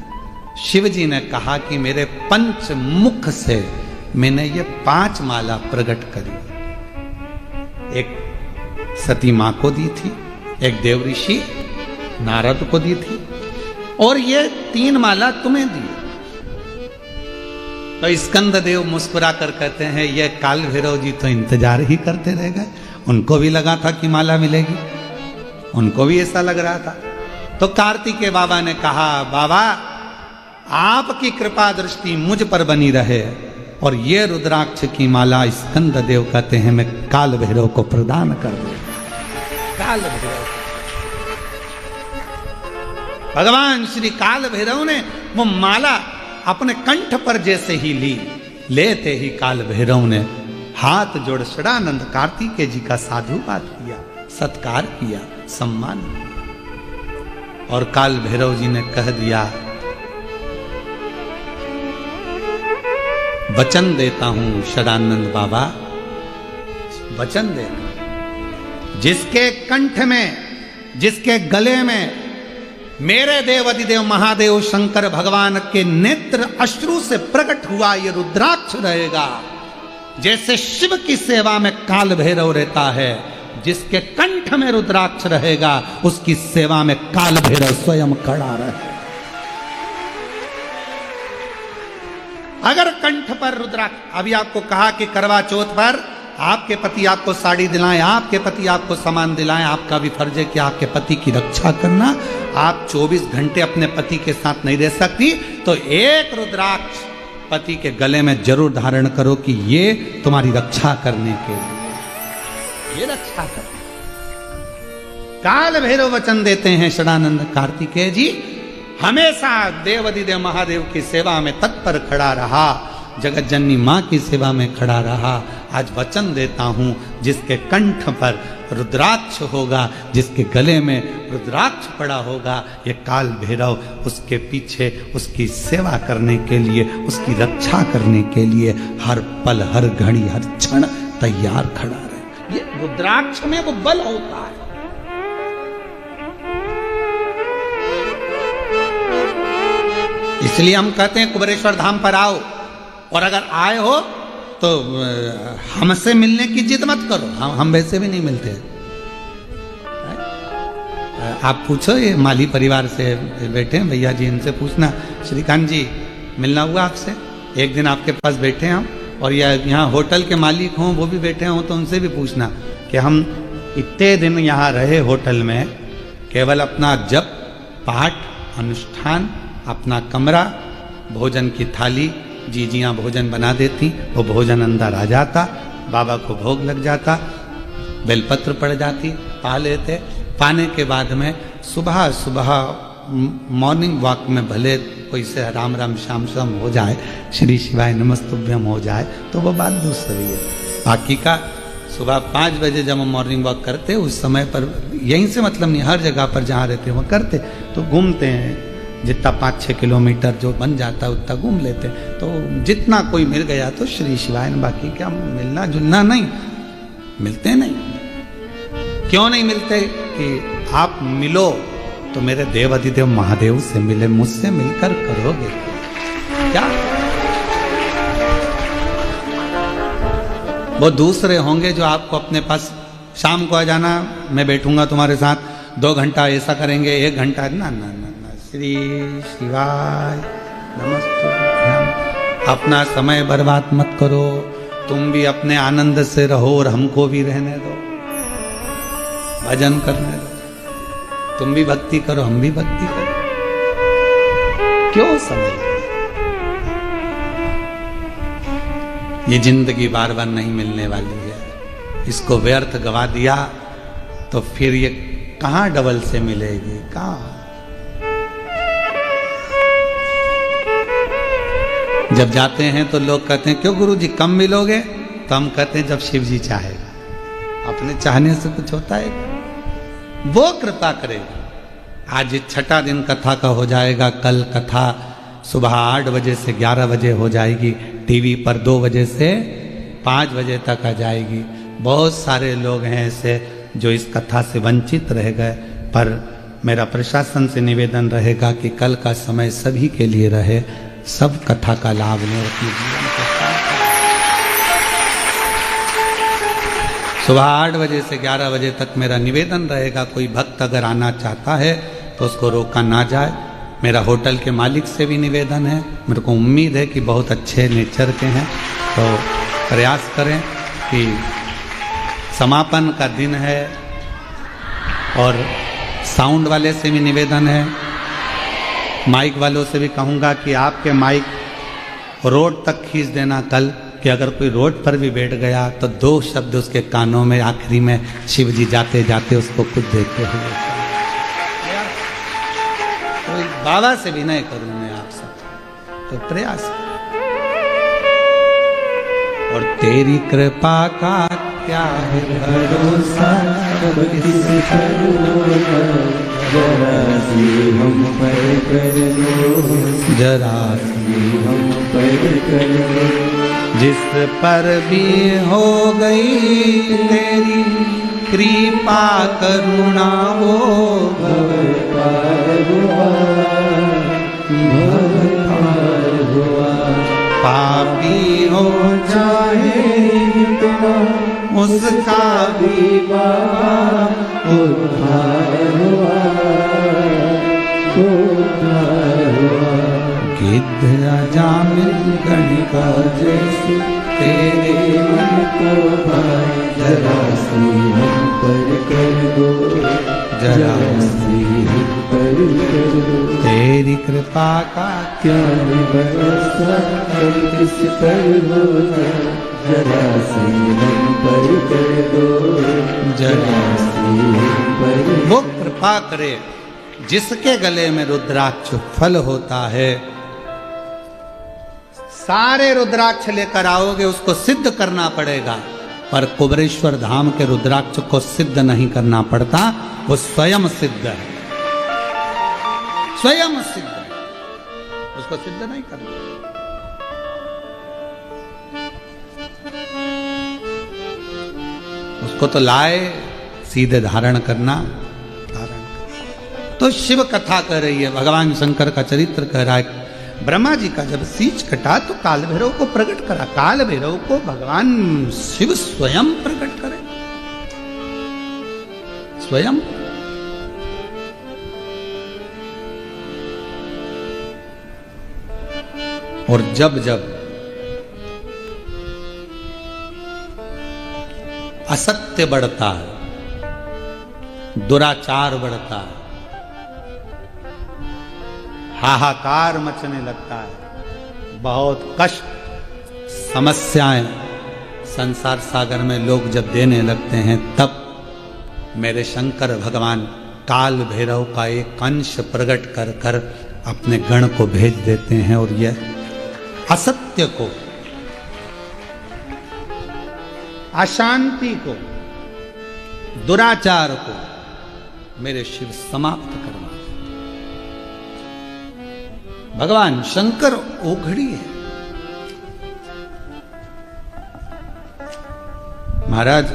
शिव जी ने कहा कि मेरे पंच मुख से मैंने ये 5 माला प्रकट करी। एक सती मां को दी थी, एक देव ऋषि नारद को दी थी, और ये 3 माला तुम्हें दी। तो स्कंद देव मुस्कुरा कर कहते हैं, ये काल भैरव जी तो इंतजार ही करते रह गए, उनको भी लगा था कि माला मिलेगी, उनको भी ऐसा लग रहा था। तो कार्तिकेय बाबा ने कहा, बाबा आपकी कृपा दृष्टि मुझ पर बनी रहे, और ये रुद्राक्ष की माला स्कंद देव कहते हैं मैं काल भैरव को प्रदान कर दूं। काल भैरव, भगवान श्री काल भैरव ने वो माला अपने कंठ पर जैसे ही ली, लेते ही काल भैरव ने हाथ जोड़ षडानंद कार्तिकेय जी का साधुवाद किया, सत्कार किया, सम्मान किया। और काल भैरव जी ने कह दिया, वचन देता हूं षडानंद बाबा, वचन देता, जिसके कंठ में, जिसके गले में मेरे देव अधिदेव महादेव शंकर भगवान के नेत्र अश्रु से प्रकट हुआ ये रुद्राक्ष रहेगा। जैसे शिव की सेवा में काल भैरव रहता है, जिसके कंठ में रुद्राक्ष रहेगा उसकी सेवा में काल भैरव स्वयं खड़ा रहे। अगर कंठ पर रुद्राक्ष, अभी आपको कहा कि करवा चौथ पर आपके पति आपको साड़ी दिलाएं, आपके पति आपको सामान दिलाएं, आपका भी फर्ज है कि आपके पति की रक्षा करना। आप 24 घंटे अपने पति के साथ नहीं रह सकती, तो एक रुद्राक्ष पति के गले में जरूर धारण करो कि ये तुम्हारी रक्षा करने के लिए, ये रक्षा करने। काल भैरव वचन देते हैं षडानंद कार्तिकेय जी, हमेशा देवाधिदेव महादेव की सेवा में तत्पर खड़ा रहा, जगत जननी मां की सेवा में खड़ा रहा। आज वचन देता हूं, जिसके कंठ पर रुद्राक्ष होगा, जिसके गले में रुद्राक्ष पड़ा होगा, ये काल भैरव उसके पीछे उसकी सेवा करने के लिए, उसकी रक्षा करने के लिए हर पल, हर घड़ी, हर क्षण तैयार खड़ा रहे। ये रुद्राक्ष में वो बल होता है। इसलिए हम कहते हैं कुबेरेश्वर धाम पर आओ, और अगर आए हो तो हमसे मिलने की जिद मत करो, हम वैसे भी नहीं मिलते। आप पूछो, ये माली परिवार से बैठे हैं भैया जी, इनसे पूछना, श्रीकांत जी मिलना हुआ आपसे? एक दिन आपके पास बैठे हम, और यहाँ होटल के मालिक हों वो भी बैठे हों, तो उनसे भी पूछना कि हम इतने दिन यहाँ रहे होटल में, केवल अपना जप, पाठ, अनुष्ठान, अपना कमरा, भोजन की थाली, जीजियाँ भोजन बना देती, वो भोजन अंदर आ जाता, बाबा को भोग लग जाता, बेलपत्र पड़ जाती, पा लेते। पाने के बाद में सुबह सुबह मॉर्निंग वॉक में भले कोई से राम राम श्याम श्याम हो जाए, श्री शिवाय नमस्तुभ्यम हो जाए, तो वो बात दूसरी है। बाकी का सुबह 5 बजे जब हम मॉर्निंग वॉक करते, उस समय पर यहीं से मतलब नहीं, हर जगह पर जहाँ रहते हैं वो करते, तो घूमते हैं, जितना 5-6 किलोमीटर जो बन जाता है उतना घूम लेते। तो जितना कोई मिल गया तो श्री शिवाय, बाकी क्या मिलना जुलना नहीं, मिलते नहीं। क्यों नहीं मिलते? कि आप मिलो तो मेरे देव अधिदेव महादेव से मिले, मुझसे मिलकर करोगे क्या? वो दूसरे होंगे जो आपको अपने पास, शाम को आ जाना, मैं बैठूंगा तुम्हारे साथ 2 घंटा, ऐसा करेंगे 1 घंटा, ना ना ना, श्री शिवाय नमस्तुभ्यम। अपना समय बर्बाद मत करो, तुम भी अपने आनंद से रहो और हमको भी रहने दो, भजन करने दो, तुम भी भक्ति करो, हम भी भक्ति करो। क्यों समय? ये जिंदगी बार बार नहीं मिलने वाली है, इसको व्यर्थ गवा दिया तो फिर ये कहां डबल से मिलेगी, कहां? जब जाते हैं तो लोग कहते हैं क्यों गुरु जी कम मिलोगे? तो हम कहते हैं जब शिव जी चाहेगा, अपने चाहने से कुछ होता है, वो कृपा करेगा। आज 6ठा दिन कथा का हो जाएगा, कल कथा सुबह 8 बजे से 11 बजे हो जाएगी, टीवी पर 2 बजे से 5 बजे तक आ जाएगी। बहुत सारे लोग हैं ऐसे जो इस कथा से वंचित रह गए। पर मेरा प्रशासन से निवेदन रहेगा कि कल का समय सभी के लिए रहे, सब कथा का लाभ लें और अपने जीवन को सुबह 8 बजे से 11 बजे तक मेरा निवेदन रहेगा। कोई भक्त अगर आना चाहता है तो उसको रोका ना जाए। मेरा होटल के मालिक से भी निवेदन है, मेरे को उम्मीद है कि बहुत अच्छे नेचर के हैं, तो प्रयास करें कि समापन का दिन है। और साउंड वाले से भी निवेदन है, माइक वालों से भी कहूँगा कि आपके माइक रोड तक खींच देना कल, कि अगर कोई रोड पर भी बैठ गया तो 2 शब्द उसके कानों में आखिरी में शिव जी जाते जाते उसको खुद देखते हुए। तो बाबा से भी नहीं करूँ मैं आप सब, तो प्रयास। और तेरी कृपा का क्या है भरोसा, अब किस पर जरा सी हम पर कर लो, जरा हम पर कर लो। जिस पर भी हो गई तेरी कृपा करुणा वो भव पार हुआ, भव पार हुआ। पापी हो चाहे इतना उसका भी बाबा उद्धार हुआ, उद्धार हुआ। गिद्ध अजामिल गणिका जैसे तेरे मन को भाई जरा सी हम पर कर दो, जरा सी हम पर कर दो। तेरी कृपा का क्या है भरोसा, हम किस पर होगा, जरा सी हम पर कर दो, जरा सी हम पर। वो कृपा करे जिसके गले में रुद्राक्ष फल होता है। सारे रुद्राक्ष लेकर आओगे, उसको सिद्ध करना पड़ेगा, पर कुबरेश्वर धाम के रुद्राक्ष को सिद्ध नहीं करना पड़ता, वो स्वयं सिद्ध है, स्वयं सिद्ध है, उसको सिद्ध नहीं करना। उसको तो लाए सीधे धारण करना, तो शिव कथा कह रही है, भगवान शंकर का चरित्र कह रहा है। ब्रह्मा जी का जब सींच कटा तो काल भैरव को प्रकट करा, काल भैरव को भगवान शिव स्वयं प्रकट करे, स्वयं। और जब जब असत्य बढ़ता है, दुराचार बढ़ता है, हाहाकार मचने लगता है, बहुत कष्ट समस्याएं संसार सागर में लोग जब देने लगते हैं, तब मेरे शंकर भगवान काल भैरव का एक अंश प्रकट कर कर अपने गण को भेज देते हैं, और यह असत्य को, अशांति को, दुराचार को मेरे शिव समाप्त करवा। भगवान शंकर ओघड़ी है। महाराज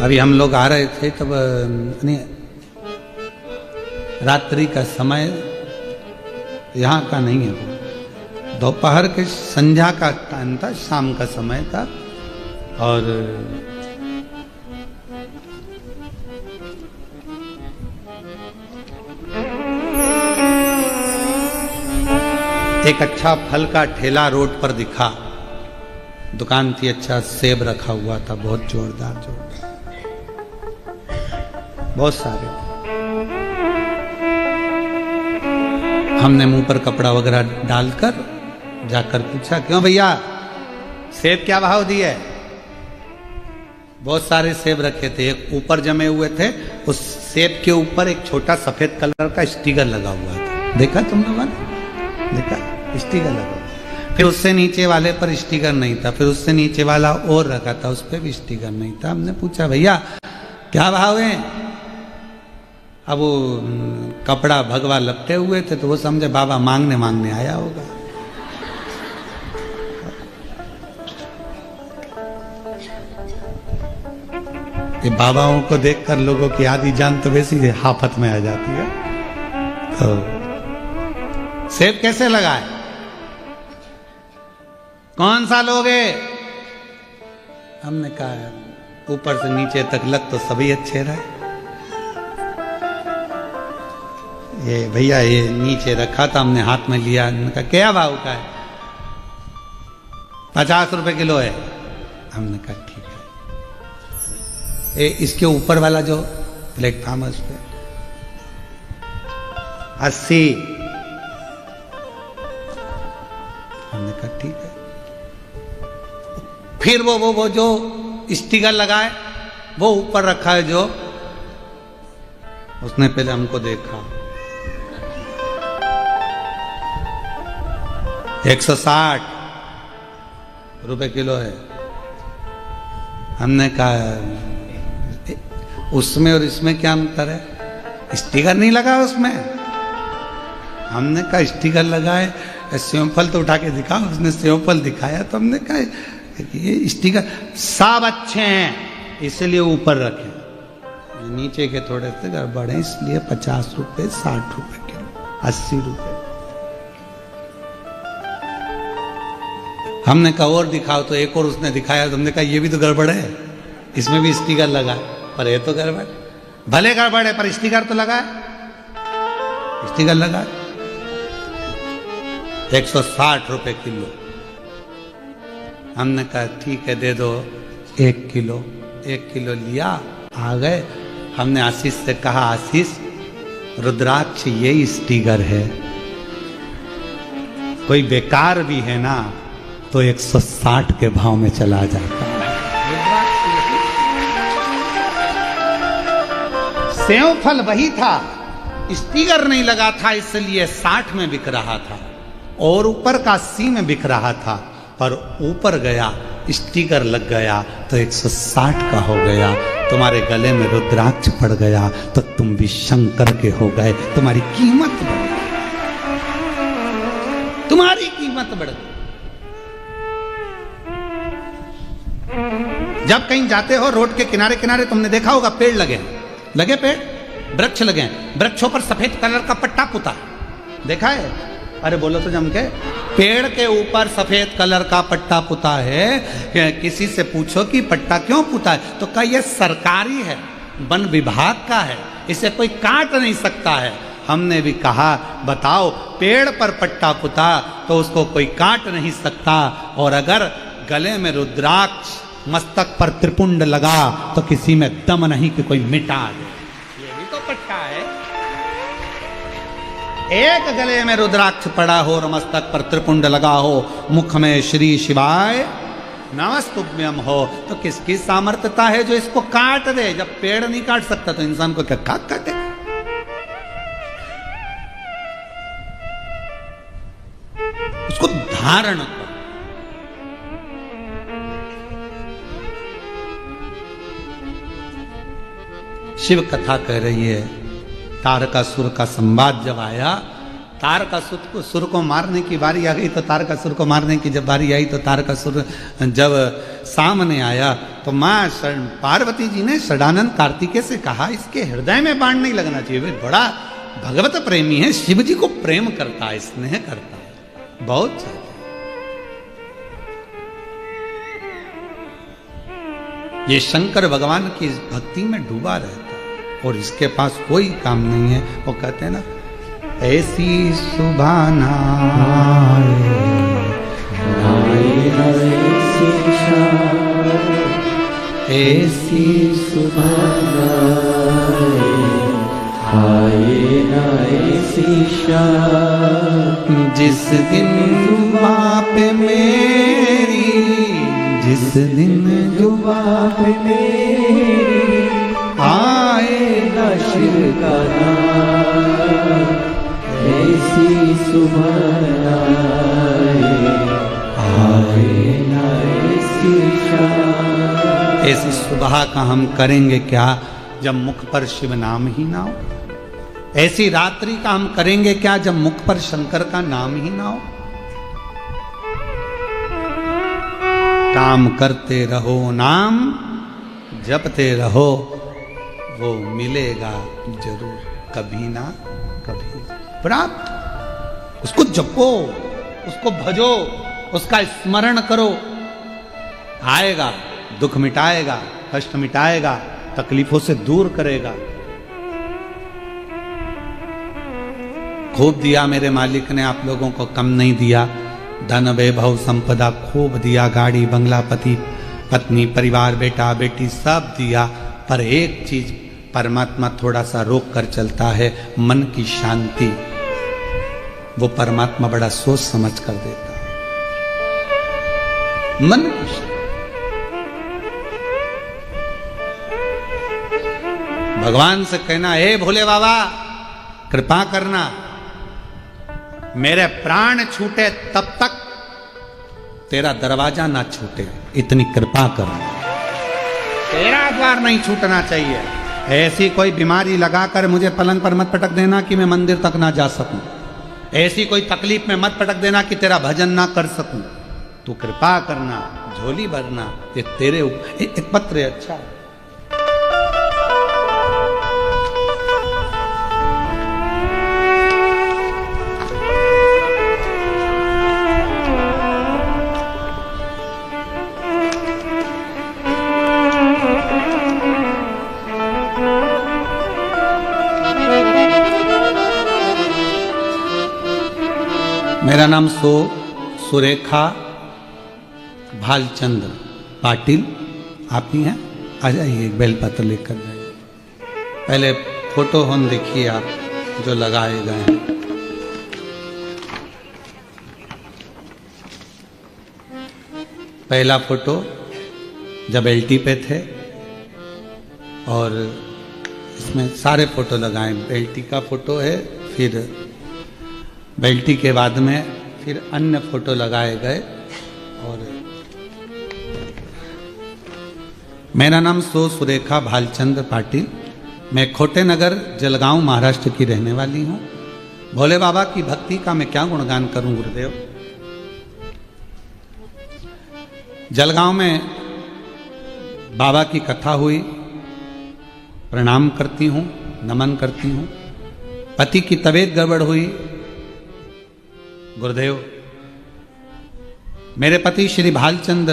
अभी हम लोग आ रहे थे तब रात्रि का समय यहाँ का नहीं है, दोपहर के संध्या का टाइम था, शाम का समय था। और एक अच्छा फल का ठेला रोड पर दिखा, दुकान थी, अच्छा सेब रखा हुआ था, बहुत जोरदार जोरदार, बहुत सारे। हमने मुंह पर कपड़ा वगैरह डालकर जाकर पूछा, क्यों भैया सेब क्या भाव दिए? बहुत सारे सेब रखे थे, एक ऊपर जमे हुए थे, उस सेब के ऊपर एक छोटा सफेद कलर का स्टिकर लगा हुआ था, देखा तुम लोगों ने? देखा स्टिकर लगा, फिर उससे नीचे वाले पर स्टिकर नहीं था, फिर उससे नीचे वाला और रखा था, उस पर भी स्टिकर नहीं था। हमने पूछा भैया क्या भाव है? अब वो कपड़ा भगवा लपटे हुए थे, तो वो समझे बाबा मांगने आया होगा। कि बाबाओं को देखकर लोगों की आधी जान तो वैसी ही हाफत में आ जाती है। तो सेब कैसे लगाए, कौन सा लोगे? हमने कहा ऊपर से नीचे तक लग तो सभी अच्छे रहे। ये भैया ये नीचे रखा था, हमने हाथ में लिया, हमने कहा क्या भाव का है? 50 रुपए किलो है। हमने कहा ठीक है। इसके ऊपर वाला जो प्लेटफॉर्म है उस पर 80। हमने कहा ठीक है। फिर वो जो स्टिकर लगाए वो ऊपर रखा है, जो उसने पहले हमको देखा 160 रुपए किलो है। हमने कहा उसमें और इसमें क्या अंतर है? स्टिकर नहीं लगा उसमें। हमने कहा स्टिकर लगाए, सेव फल तो उठा के दिखा। उसने सेव फल दिखाया तो हमने कहा ये स्टिकर सब अच्छे हैं इसलिए ऊपर रखे, नीचे के थोड़े से गड़बड़ है इसलिए 50 रुपए 60 रुपए किलो 80 रुपए। हमने कहा और दिखाओ, तो एक और उसने दिखाया। तो हमने कहा ये भी तो गड़बड़ है, इसमें भी स्टिकर लगा पर ये तो गड़बड़, भले गड़बड़ है पर स्टिकर तो लगा है, स्टिकर लगा 160 रुपए किलो। हमने कहा ठीक है दे दो 1 किलो। 1 किलो लिया, आ गए। हमने आशीष से कहा आशीष रुद्राक्ष ये स्टिकर है, कोई बेकार भी है ना तो 160 के भाव में चला जाता है। सेव फल वही था, स्टिकर नहीं लगा था इसलिए 60 में बिक रहा था और ऊपर का 80 में बिक रहा था, पर ऊपर गया स्टिकर लग गया तो 160 का हो गया। तुम्हारे गले में रुद्राक्ष पड़ गया तो तुम भी शंकर के हो गए, तुम्हारी कीमत बढ़ गई, तुम्हारी कीमत बढ़ गई। जब कहीं जाते हो रोड के किनारे किनारे तुमने देखा होगा पेड़ लगे पेड़, वृक्ष लगे, वृक्षों पर सफेद कलर का पट्टा पुता, देखा है? अरे बोलो तो जम के, पेड़ के ऊपर सफेद कलर का पट्टा पुता है। किसी से पूछो कि पट्टा क्यों पुता है तो कहा यह सरकारी है, वन विभाग का है, इसे कोई काट नहीं सकता है। हमने भी कहा बताओ पेड़ पर पट्टा पुता तो उसको कोई काट नहीं सकता, और अगर गले में रुद्राक्ष मस्तक पर त्रिपुंड लगा तो किसी में दम नहीं कि कोई मिटा दे, ये भी तो पट्टा है। एक गले में रुद्राक्ष पड़ा हो और मस्तक पर त्रिपुंड लगा हो, मुख में श्री शिवाय नमस्तुभ्यम हो, तो किसकी सामर्थ्यता है जो इसको काट दे? जब पेड़ नहीं काट सकता तो इंसान को क्या काटे? उसको धारण कर। शिव कथा कह रही है तारकासुर का संवाद जब आया, तारकासुर को मारने की बारी आ गई, तो तारकासुर को मारने की जब बारी आई तो तारकासुर जब सामने आया तो माँ पार्वती जी ने षडानंद कार्तिकेय से कहा इसके हृदय में बाण नहीं लगना चाहिए, वे बड़ा भगवत प्रेमी है, शिव जी को प्रेम करता है, स्नेह करता है, बहुत ज्यादा। ये शंकर भगवान की भक्ति में डूबा रहता है और इसके पास कोई काम नहीं है। वो कहते हैं ना ऐसी सुबह ना ऐसी सुबह जिस दिन जुबां पे मेरी, जिस दिन जुबां पे मेरी आए न शिव का नाम, ऐसी सुबह आए न ऐसी शाम। ऐसी सुबह का हम करेंगे क्या जब मुख पर शिव नाम ही ना हो? ऐसी रात्रि का हम करेंगे क्या जब मुख पर शंकर का नाम ही ना हो? काम करते रहो, नाम जपते रहो, वो मिलेगा जरूर, कभी ना कभी प्राप्त। उसको जपो, उसको भजो, उसका स्मरण करो, आएगा, दुख मिटाएगा, कष्ट मिटाएगा, तकलीफों से दूर करेगा। खूब दिया मेरे मालिक ने आप लोगों को, कम नहीं दिया। धन वैभव संपदा खूब दिया, गाड़ी बंगला, पति पत्नी परिवार बेटा बेटी सब दिया, पर एक चीज परमात्मा थोड़ा सा रोक कर चलता है, मन की शांति। वो परमात्मा बड़ा सोच समझ कर देता है मन की शांति। भगवान से कहना, हे भोले बाबा कृपा करना, मेरे प्राण छूटे तब तक तेरा दरवाजा ना छूटे, इतनी कृपा करना, तेरा द्वार नहीं छूटना चाहिए। ऐसी कोई बीमारी लगाकर मुझे पलंग पर मत पटक देना कि मैं मंदिर तक ना जा सकूं, ऐसी कोई तकलीफ में मत पटक देना कि तेरा भजन ना कर सकूं। तू कृपा करना, झोली भरना, ये तेरे एक पत्र है। अच्छा मेरा नाम सुरेखा भालचंद पाटिल, आप ही हैं? आ जाइए, एक बेलपत्र लेकर जाइए। पहले फोटो हम देखिए आप जो लगाए गए हैं। पहला फोटो जब एलटी पे थे, और इसमें सारे फोटो लगाए। एलटी का फोटो है, फिर बेल्टी के बाद में फिर अन्य फोटो लगाए गए। और मेरा नाम सुरेखा भालचंद पाटिल, मैं खोटे नगर जलगांव महाराष्ट्र की रहने वाली हूँ। भोले बाबा की भक्ति का मैं क्या गुणगान करूं गुरुदेव। जलगांव में बाबा की कथा हुई, प्रणाम करती हूँ, नमन करती हूँ। पति की तबीयत गड़बड़ हुई, गुरुदेव मेरे पति श्री भालचंद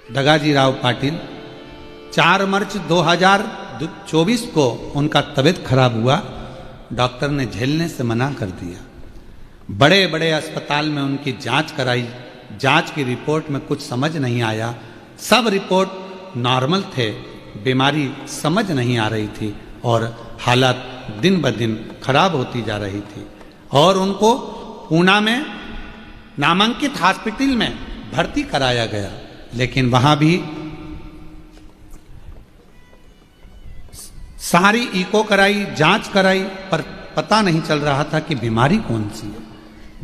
दगाजी राव पाटिल 4 मार्च 2024 को उनका तबीयत खराब हुआ। डॉक्टर ने झेलने से मना कर दिया। बड़े बड़े अस्पताल में उनकी जांच कराई, जांच की रिपोर्ट में कुछ समझ नहीं आया। सब रिपोर्ट नॉर्मल थे, बीमारी समझ नहीं आ रही थी और हालत दिन ब दिन खराब होती जा रही थी। और उनको पूना में नामांकित हॉस्पिटल में भर्ती कराया गया, लेकिन वहां भी सारी इको कराई, जांच कराई, पर पता नहीं चल रहा था कि बीमारी कौन सी है।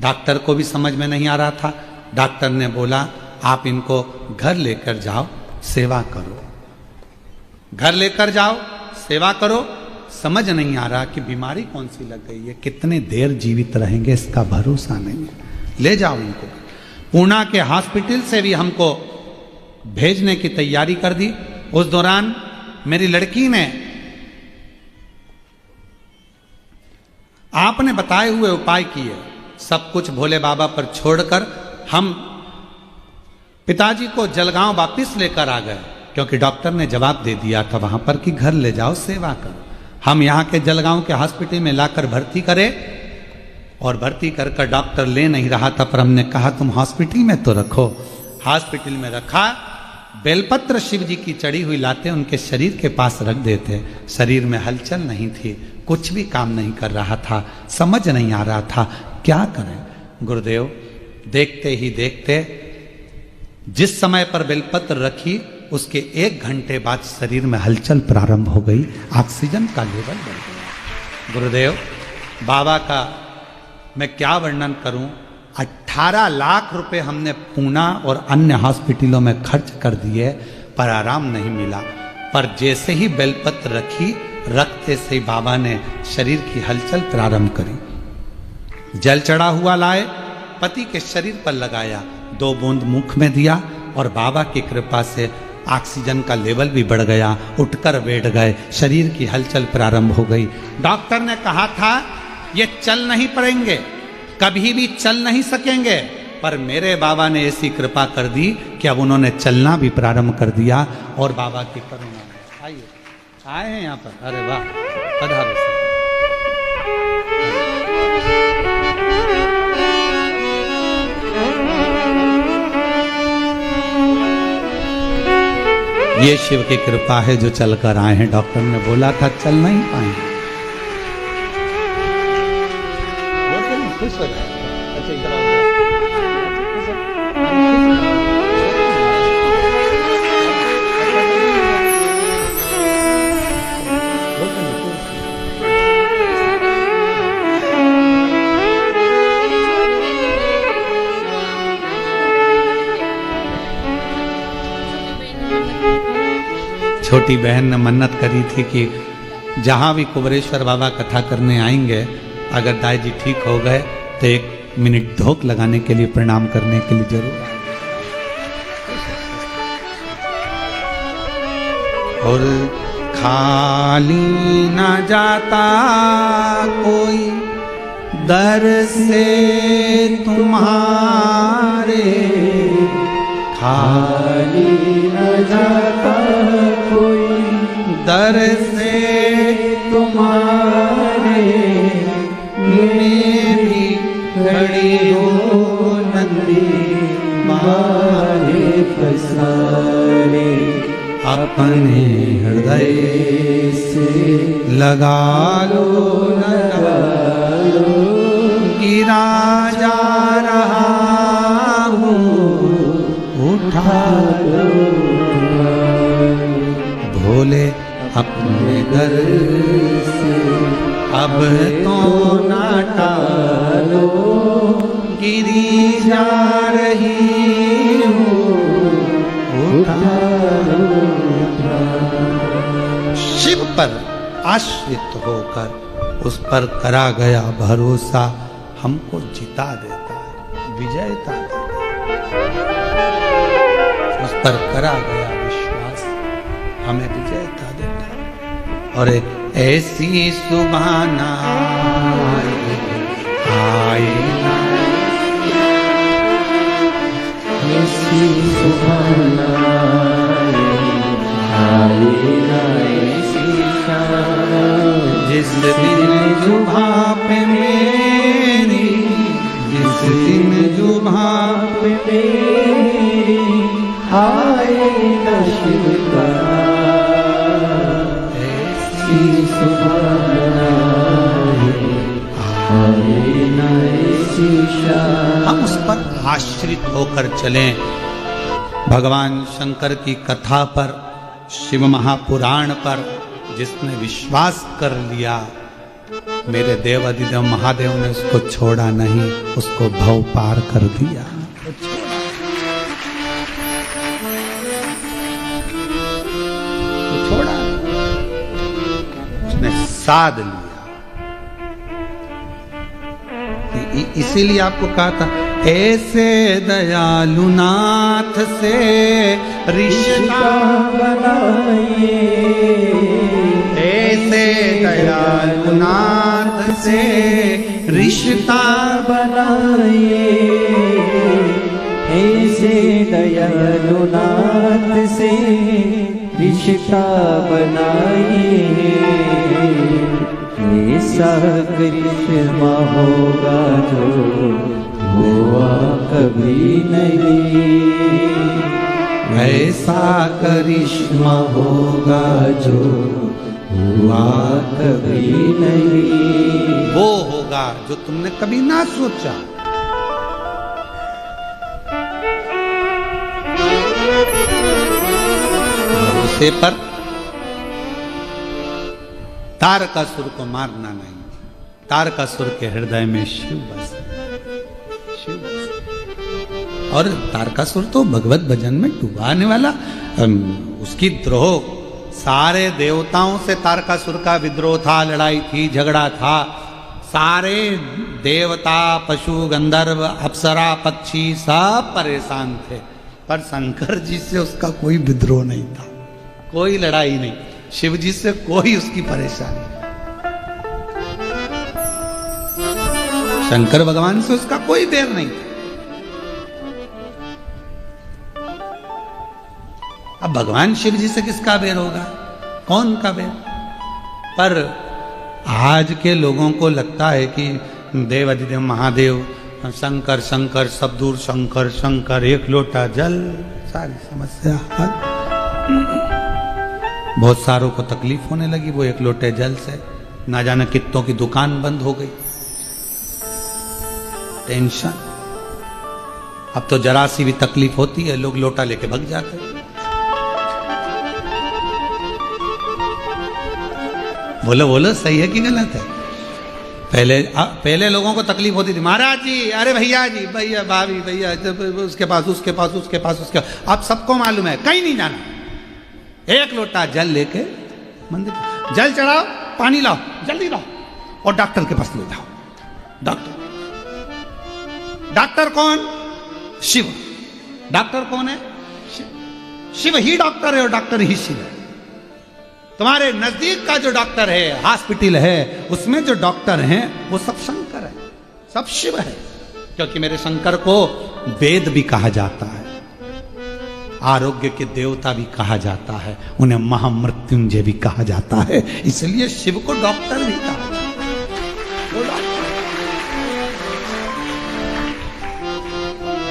डॉक्टर को भी समझ में नहीं आ रहा था। डॉक्टर ने बोला, आप इनको घर लेकर जाओ, सेवा करो, घर लेकर जाओ, सेवा करो। समझ नहीं आ रहा कि बीमारी कौन सी लग गई है, कितने देर जीवित रहेंगे इसका भरोसा नहीं है, ले जाओ इनको। पूना के हॉस्पिटल से भी हमको भेजने की तैयारी कर दी। उस दौरान मेरी लड़की ने आपने बताए हुए उपाय किए, सब कुछ भोले बाबा पर छोड़कर हम पिताजी को जलगांव वापिस लेकर आ गए, क्योंकि डॉक्टर ने जवाब दे दिया था वहां पर कि घर ले जाओ, सेवा करो। हम यहाँ के जलगांव के हॉस्पिटल में लाकर भर्ती करे, और भर्ती कर डॉक्टर ले नहीं रहा था, पर हमने कहा तुम हॉस्पिटल में तो रखो। हॉस्पिटल में रखा, बेलपत्र शिव जी की चढ़ी हुई लाते उनके शरीर के पास रख देते। शरीर में हलचल नहीं थी, कुछ भी काम नहीं कर रहा था, समझ नहीं आ रहा था क्या करें। गुरुदेव देखते ही देखते जिस समय पर बेलपत्र रखी उसके 1 घंटे बाद शरीर में हलचल प्रारंभ हो गई, ऑक्सीजन का लेवल बढ़ गया। गुरुदेव बाबा का मैं क्या वर्णन करूं। 18 लाख रुपए हमने पूना और अन्य हॉस्पिटलों में खर्च कर दिए, पर आराम नहीं मिला। पर जैसे ही बेलपत्र रखी, रखते से ही बाबा ने शरीर की हलचल प्रारंभ करी। जल चढ़ा हुआ लाए, पति के शरीर पर लगाया, 2 बूंद मुख में दिया, और बाबा की कृपा से ऑक्सीजन का लेवल भी बढ़ गया, उठकर बैठ गए, शरीर की हलचल प्रारंभ हो गई। डॉक्टर ने कहा था ये चल नहीं पाएंगे, कभी भी चल नहीं सकेंगे, पर मेरे बाबा ने ऐसी कृपा कर दी कि अब उन्होंने चलना भी प्रारंभ कर दिया। और बाबा की करुणा है। आइए, आए हैं यहाँ पर, अरे वाह, पधारो सर। ये शिव की कृपा है जो चलकर आए हैं। डॉक्टर ने बोला था चल नहीं पाएंगे। खुश हो जाए। अच्छा, इधर आओ। छोटी बहन ने मन्नत करी थी कि जहाँ भी कुबरेश्वर बाबा कथा करने आएंगे, अगर दाई जी ठीक हो गए तो 1 मिनट धोख लगाने के लिए, प्रणाम करने के लिए जरूर आएंगे। और खाली न जाता कोई दर से तुम्हारे, खाली न जाता कोई दर से तुम्हारे, मैं भी खड़ी हो नंदी मारे पसारे, अपने हृदय से लगा लो, गिरा जा रहा हूँ, उठा लो भोले अपने दर से, अब तो ना टालो, गिरी जा रही हूँ, उठा लो। शिव पर आश्रित होकर उस पर करा गया भरोसा हमको जिता देता है, विजयता देता है। उस पर करा गया विश्वास हमें विजयता देता है। और ऐसी सुभाना आए ना, ऐसी सुभाना आए ना, ऐसी शाम जिस दिन जुभा पे मेरी, जिस दिन जुभा पे मेरी आए न शिव का, ऐसी सुभाना आए न, ऐसी शाम। हम उस पर आश्रित होकर चलें। भगवान शंकर की कथा पर, शिव महापुराण पर जिसने विश्वास कर लिया, मेरे देव अधिदेव महादेव ने उसको छोड़ा नहीं, उसको भव पार कर दिया। छोड़ा, उसने साध लिया। इसीलिए आपको कहा था ऐसे दयालु नाथ से रिश्ता बनाइए, ऐसे दयालु नाथ से रिश्ता बनाइए, ऐसे दयालु नाथ से रिश्ता बनाइए, ऐसा करिश्मा होगा जो हुआ कभी नहीं, ऐसा करिश्मा होगा जो हुआ कभी नहीं, वो होगा जो तुमने कभी ना सोचा। भरोसे पर तारकासुर को मारना नहीं, तारकासुर के हृदय में शिव बस, शिव बस। और तारकासुर तो भगवत भजन में डुबाने वाला, उसकी द्रोह, सारे देवताओं से तारकासुर का विद्रोह था, लड़ाई थी, झगड़ा था। सारे देवता, पशु, गंधर्व, अप्सरा, पक्षी सब परेशान थे। पर शंकर जी से उसका कोई विद्रोह नहीं था, कोई लड़ाई नहीं, शिव जी से कोई उसकी परेशानी, शंकर भगवान से उसका कोई बैर नहीं था। अब भगवान शिव जी से किसका बैर होगा, कौन का बैर? पर आज के लोगों को लगता है कि देव अधिदेव महादेव शंकर शंकर सब दूर, शंकर शंकर एक लोटा जल, सारी समस्या हल। बहुत सारों को तकलीफ होने लगी वो एक लोटे जल से, ना जाने कितनों की दुकान बंद हो गई, टेंशन। अब तो जरा सी भी तकलीफ होती है लोग लोटा लेके भाग जाते हैं। बोलो बोलो, सही है कि गलत है? पहले लोगों को तकलीफ होती थी, महाराज जी, अरे भैया जी, भैया भाभी, भैया उसके पास उसके पास उसके पास उसके, अब सबको मालूम है कहीं नहीं जाना, एक लोटा जल लेके मंदिर, जल चढ़ाओ, पानी लाओ, जल्दी लाओ और डॉक्टर के पास ले जाओ। डॉक्टर कौन? शिव। डॉक्टर कौन है? शिव ही डॉक्टर है और डॉक्टर ही शिव है। तुम्हारे नजदीक का जो डॉक्टर है, हॉस्पिटल है, उसमें जो डॉक्टर हैं वो सब शंकर है, सब शिव है। क्योंकि मेरे शंकर को वेद भी कहा जाता है, आरोग्य के देवता भी कहा जाता है, उन्हें महामृत्युंजय भी कहा जाता है, इसलिए शिव को डॉक्टर भी कहा जाता है।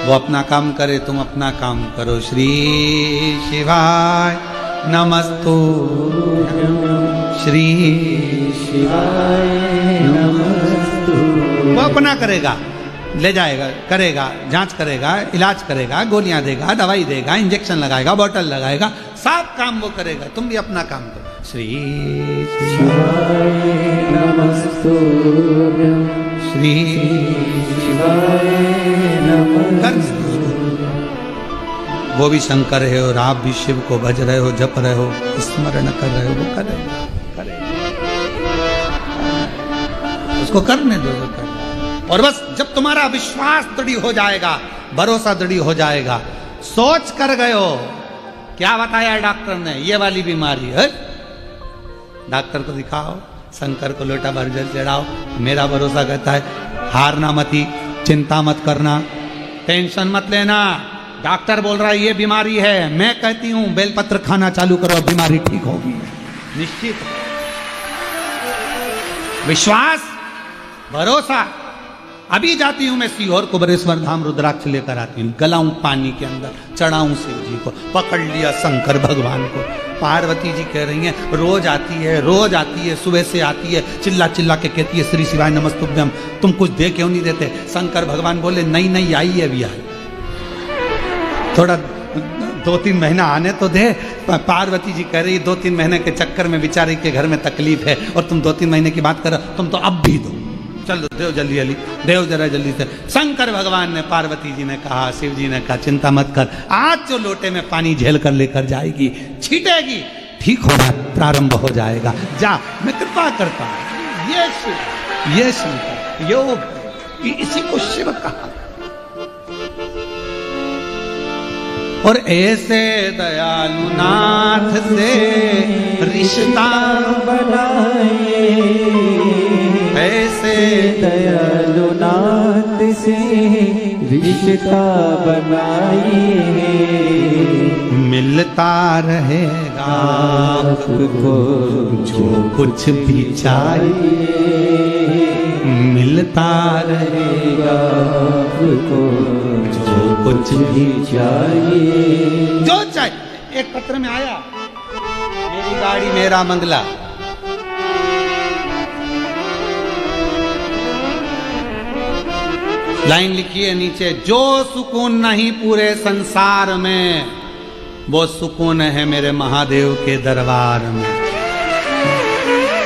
वो अपना काम करे, तुम अपना काम करो। श्री शिवाय नमस्तु, श्री शिवाय नमस्तु। वो अपना करेगा, ले जाएगा, करेगा, जांच करेगा, इलाज करेगा, गोलियां देगा, दवाई देगा, इंजेक्शन लगाएगा, बोतल लगाएगा, सब काम वो करेगा, तुम भी अपना काम करो। श्री शिवाय नमस्तु, श्री शिवाय नमस्तु। वो भी शंकर है और आप भी शिव को भज रहे हो, जप रहे हो, स्मरण कर रहे हो, वो करेगा, उसको करने दो जो कर। और बस जब तुम्हारा विश्वास दृढ़ हो जाएगा, भरोसा दृढ़ हो जाएगा, सोच कर गए हो, क्या बताया डॉक्टर ने, ये वाली बीमारी है, डॉक्टर को दिखाओ, शंकर को लोटा भर जल चढ़ाओ। मेरा भरोसा कहता है हारना मती, चिंता मत करना, टेंशन मत लेना। डॉक्टर बोल रहा है ये बीमारी है, मैं कहती हूं बेलपत्र खाना चालू करो, बीमारी ठीक होगी निश्चित। विश्वास, भरोसा। अभी जाती हूं मैं सीहोर कुबरेश्वर धाम, रुद्राक्ष लेकर आती हूं, गलाऊं पानी के अंदर, चढ़ाऊं शिव जी को, पकड़ लिया शंकर भगवान को। पार्वती जी कह रही हैं रोज आती है, रोज आती है, सुबह से आती है, चिल्ला चिल्ला के कहती है श्री शिवाय नमस्तुभ्यम, तुम कुछ दे क्यों नहीं देते? शंकर भगवान बोले नहीं नहीं, आई है अभी आई, थोड़ा 2-3 महीना आने तो दे। पार्वती जी कह रही 2-3 महीने के चक्कर में बेचारे के घर में तकलीफ है और तुम 2-3 महीने की बात करो, तुम तो अब भी दो, चलो देव जल्दी जल्दी, देव जरा जल्दी से। शंकर भगवान ने, पार्वती जी ने कहा, शिव जी ने कहा चिंता मत कर, आज जो लोटे में पानी झेल कर लेकर जाएगी, छीटेगी, ठीक होना प्रारंभ हो जाएगा, जा मैं कृपा करता हूं। ये शिव योग, इसी को शिव कहा। और ऐसे दयालु नाथ से रिश्ता बनाए, ऐसे दयालु नाथ से रिश्ता बनाए, मिलता रहेगा आपको जो कुछ भी चाहिए, मिलता रहेगा आपको जो कुछ भी चाहिए, जो चाहिए। एक पत्र में आया, मेरी गाड़ी मेरा मंगला, लाइन लिखी है नीचे, जो सुकून नहीं पूरे संसार में, वो सुकून है मेरे महादेव के दरबार में।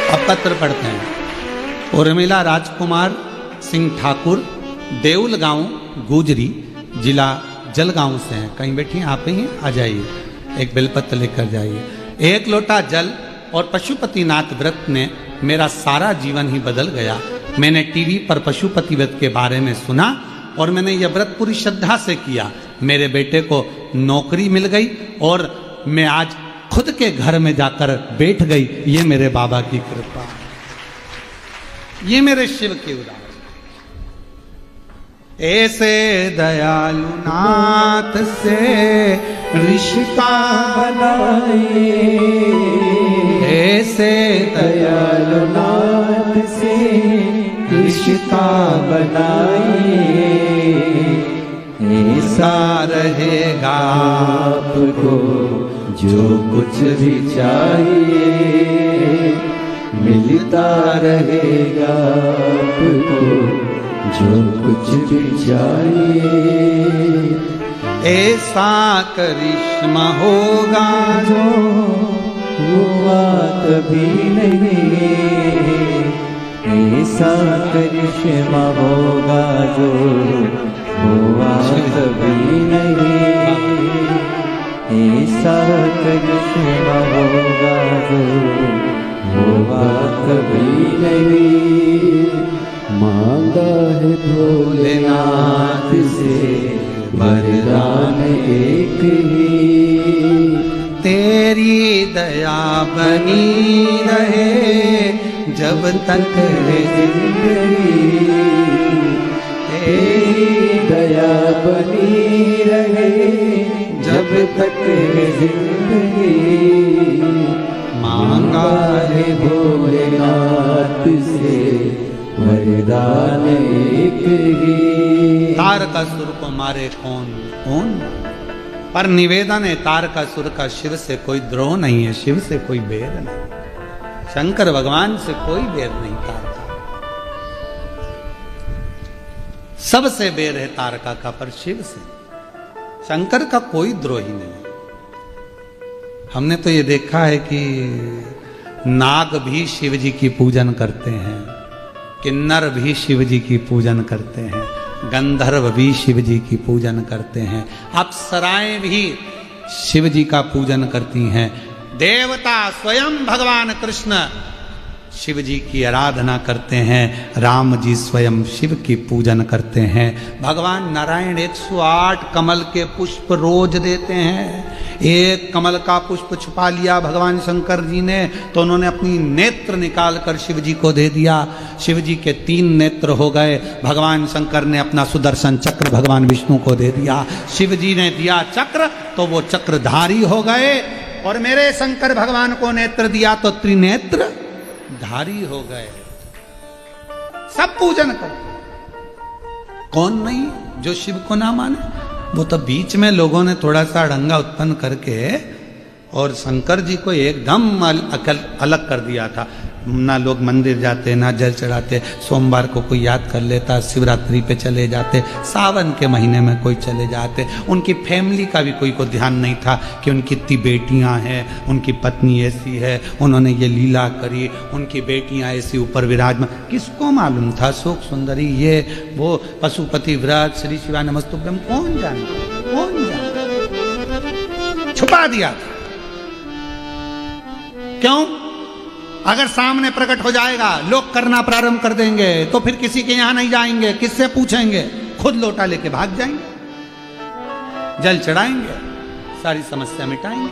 अब पत्र पढ़ते हैं। उर्मिला राजकुमार सिंह ठाकुर, देउल गांव, गुजरी, जिला जलगांव से हैं। कहीं बैठी हैं आप ही, आ जाइए, एक बेलपत्र लेकर जाइए। एक लोटा जल और पशुपतिनाथ व्रत ने मेरा सारा जीवन ही बदल गया। मैंने टीवी पर पशुपति व्रत के बारे में सुना और मैंने यह व्रत पूरी श्रद्धा से किया। मेरे बेटे को नौकरी मिल गई और मैं आज खुद के घर में जाकर बैठ गई। ये मेरे बाबा की कृपा, ये मेरे शिव की उदाहरण। ऐसे दयालु नाथ से रिश्ता बनाए, ऐसे दयालु नाथ से रिश्ता बनाए, ऐसा रहेगा आपको जो कुछ भी चाहिए, मिलता रहेगा आपको जो कुछ भी चाहिए। ऐसा करिश्मा होगा जो हुआ कभी नहीं, ऐसा करिश्मा होगा जो हुआ कभी नहीं, ऐसा करिश्मा होगा जो हुआ कभी नहीं। मांगा है भोलेनाथ से वरदान एक ही, तेरी दया बनी रहे जब तक है जिंदगी, तेरी दया बनी रहे जब तक है जिंदगी। मांगा है भोलेनाथ से वरदान एक ही। तारकासुर को मारे कौन कौन, पर निवेदन है तारकासुर का शिव से कोई द्रोह नहीं है, शिव से कोई बैर नहीं, शंकर भगवान से कोई बैर नहीं। तारका सबसे बैर है तारका का, पर शिव से शंकर का कोई द्रोही नहीं। हमने तो ये देखा है कि नाग भी शिव जी की पूजन करते हैं, किन्नर भी शिव जी की पूजन करते हैं, गंधर्व भी शिव जी की पूजन करते हैं, अप्सराएं भी शिव जी का पूजन करती हैं, देवता स्वयं भगवान कृष्ण शिव जी की आराधना करते हैं, राम जी स्वयं शिव की पूजन करते हैं, भगवान नारायण 108 कमल के पुष्प रोज देते हैं। एक कमल का पुष्प छुपा लिया भगवान शंकर जी ने तो उन्होंने अपनी नेत्र निकाल कर शिव जी को दे दिया, शिव जी के 3 नेत्र हो गए। भगवान शंकर ने अपना सुदर्शन चक्र भगवान विष्णु को दे दिया, शिव जी ने दिया चक्र तो वो चक्रधारी हो गए, और मेरे शंकर भगवान को नेत्र दिया तो त्रिनेत्र धारी हो गए। सब पूजन करते, कौन नहीं जो शिव को ना माने। वो तो बीच में लोगों ने थोड़ा सा अड़ंगा उत्पन्न करके और शंकर जी को एकदम अलग कर दिया था। ना लोग मंदिर जाते, ना जल चढ़ाते, सोमवार को कोई याद कर लेता, शिवरात्रि पे चले जाते, सावन के महीने में कोई चले जाते। उनकी फैमिली का भी कोई को ध्यान नहीं था कि उनकी इतनी बेटियां हैं, उनकी पत्नी ऐसी है, उन्होंने ये लीला करी, उनकी बेटियां ऐसी ऊपर विराजमान। किसको मालूम था शोक सुंदरी ये वो पशुपति व्रत श्री शिवा नमस्तुभ्यम, कौन जानता, कौन जानता, छुपा दिया था। क्यों? अगर सामने प्रकट हो जाएगा, लोग करना प्रारंभ कर देंगे तो फिर किसी के यहां नहीं जाएंगे, किससे पूछेंगे, खुद लोटा लेके भाग जाएंगे, जल चढ़ाएंगे, सारी समस्या मिटाएंगे।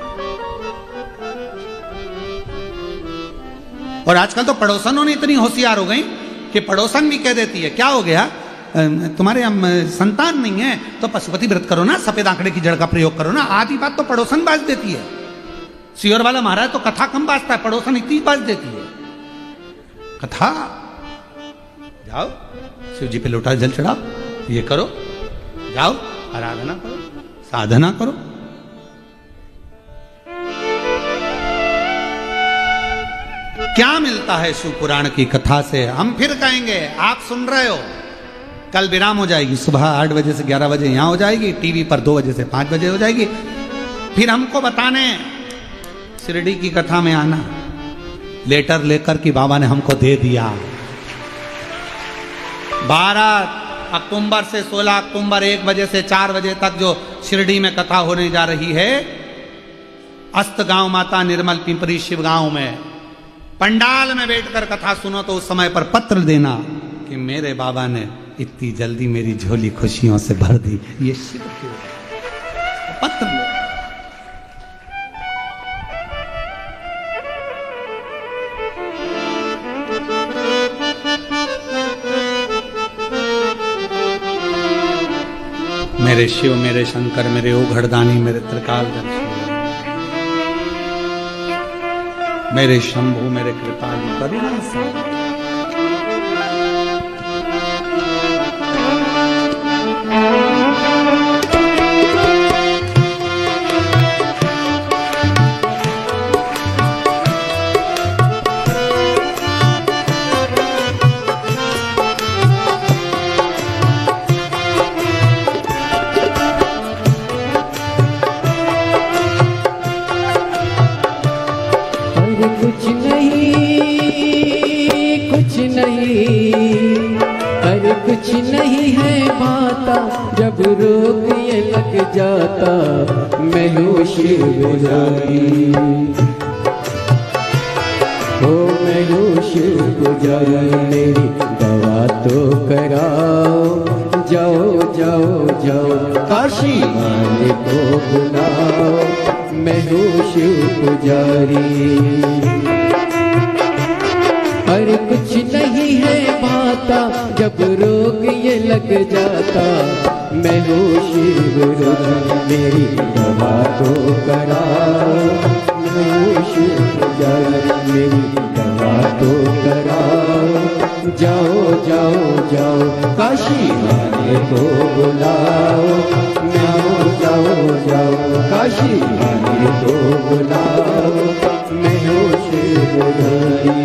और आजकल तो पड़ोसनों ने इतनी होशियार हो गई कि पड़ोसन भी कह देती है, क्या हो गया तुम्हारे संतान नहीं है तो पशुपति व्रत करो ना, सफेद आंकड़े की जड़ का प्रयोग करो ना। आधी बात तो पड़ोसन बाज देती है। सियोर वाला महाराज तो कथा कम बाजता है, पड़ोसन इतनी बाज देती है कथा। जाओ शिव जी पे लोटा जल चढ़ाओ, ये करो, जाओ आराधना करो, साधना करो। क्या मिलता है शिव पुराण की कथा से? हम फिर कहेंगे, आप सुन रहे हो, कल विराम हो जाएगी, सुबह 8 बजे से 11 बजे यहां हो जाएगी, टीवी पर 2 बजे से 5 बजे हो जाएगी। फिर हमको बताने शिरडी की कथा में आना, लेटर लेकर कि बाबा ने हमको दे दिया। 12 अक्टूबर से 16 अक्टूबर 1 बजे से 4 बजे तक जो शिरडी में कथा होने जा रही है, अस्त गांव माता निर्मल पिंपरी शिव गांव में, पंडाल में बैठकर कथा सुनो तो उस समय पर पत्र देना कि मेरे बाबा ने इतनी जल्दी मेरी झोली खुशियों से भर दी। ये शिव क्यों? पत्र लो। मेरे शिव, मेरे शंकर, मेरे ओघड़दानी, मेरे त्रिकालदर्शी, मेरे शंभु, मेरे कृपालु, करुणा सागर। कुछ नहीं, अरे कुछ नहीं है भाता, जब रोग ये लग जाता मैं हूँ शिव पुजारी। हो मैं हूँ शिव पुजारी, मेरी दवा तो कराओ, जाओ जाओ जाओ काशी वाले को बुलाओ, मैं हूँ शिव पुजारी। अरे कुछ नहीं है भाता, जब रोग ये लग जाता मैं हूँ शिव पुजारी, मेरी दवा तो कराओ, मैं हूँ शिव पुजारी, मेरी दवा तो कराओ, जाओ जाओ जाओ काशी वाले को बुलाओ, जाओ जाओ काशी वाले को बुलाओ, मैं हूँ शिव पुजारी।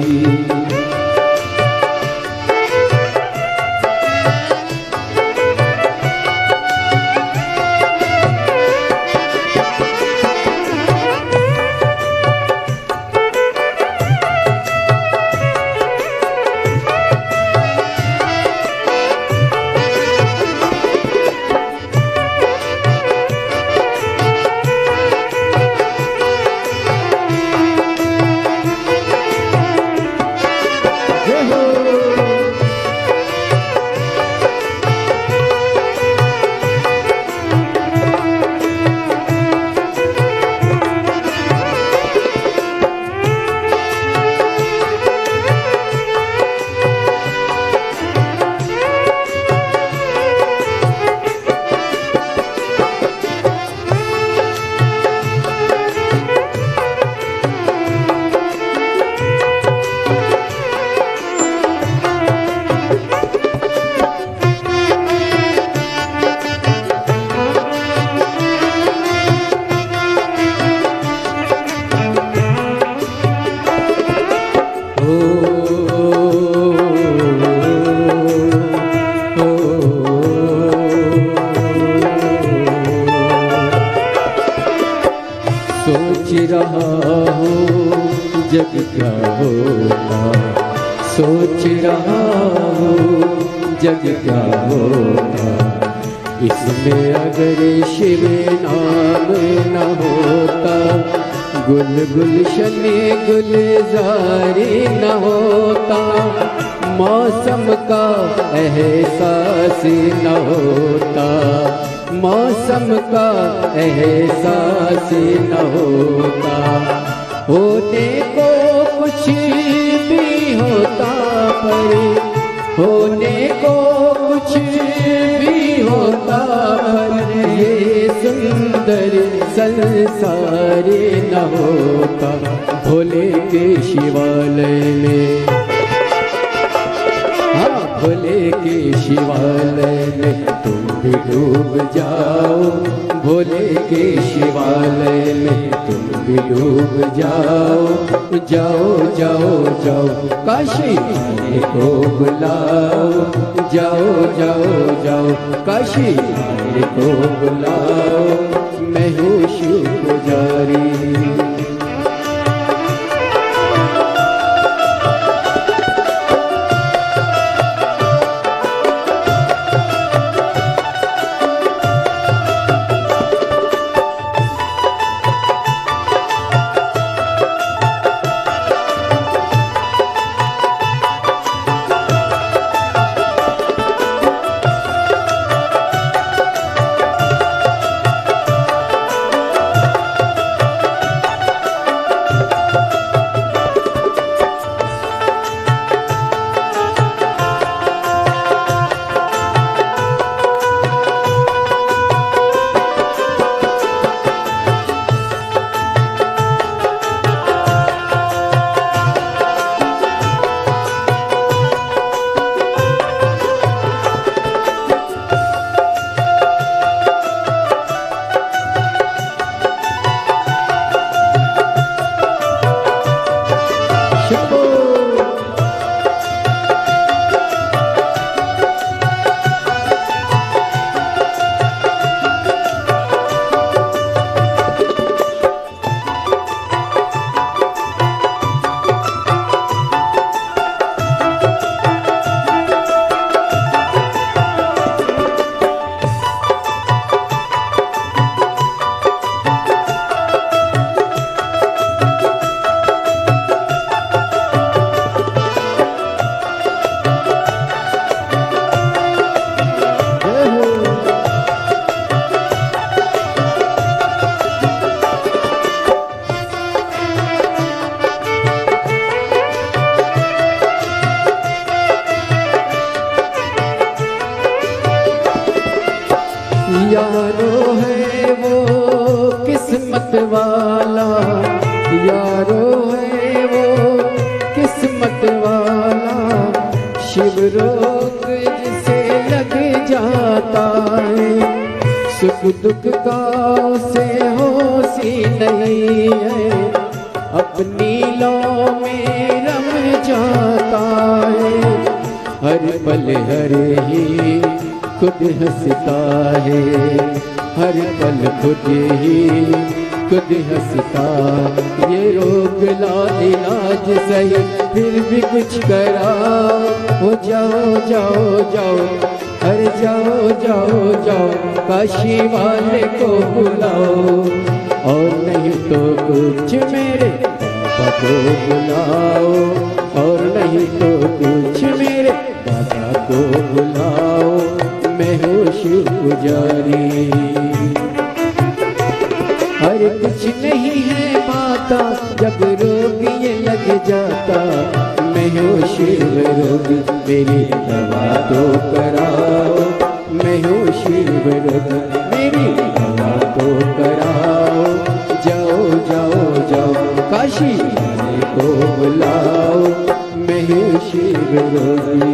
जग क्या होता, सोच रहा हूँ जग क्या होता, इसमें अगर शिव नाम न होता, गुल गुलशन गुलजारी न होता, मौसम का एहसास न होता, मौसम का एहसास न होता, होने को कुछ भी होता पर होने को कुछ भी होता पर ये सुंदर संसार न होता। भोले के शिवालय में, हाँ भोले के शिवालय में तुम भी डूब जाओ, भोले के शिवालय में तुम भी डूब जाओ, जाओ जाओ जाओ काशी वाले को बुलाओ, जाओ जाओ जाओ काशी वाले को बुलाओ, मैं हूँ शिव पुजारी। यारो है वो किस्मत वाला, शिव रोग जिसे लग जाता है, सुख दुख का उसे होशी नहीं है, अपनी लौ में रम जाता है, हर पल हर ही खुद हंसता है, हर पल खुद ही खुद हंसता। ये रोग ला इलाज सही फिर भी कुछ करा, हो जाओ जाओ जाओ, अरे जाओ जाओ जाओ, काशी वाले को बुलाओ, और नहीं तो कुछ मेरे बाबा को बुलाओ, और नहीं तो कुछ मेरे बाबा को बुलाओ, मैं हूँ शिव पुजारी। अरे कुछ नहीं है पाता जब रोग ये लग जाता, मैं हूँ शिव रोगी मेरी दवा तो कराओ, मैं हूँ शिव रोगी मेरी दवा तो कराओ, जाओ जाओ जाओ काशी वाले को बुलाओ, मैं हूँ शिव रोगी।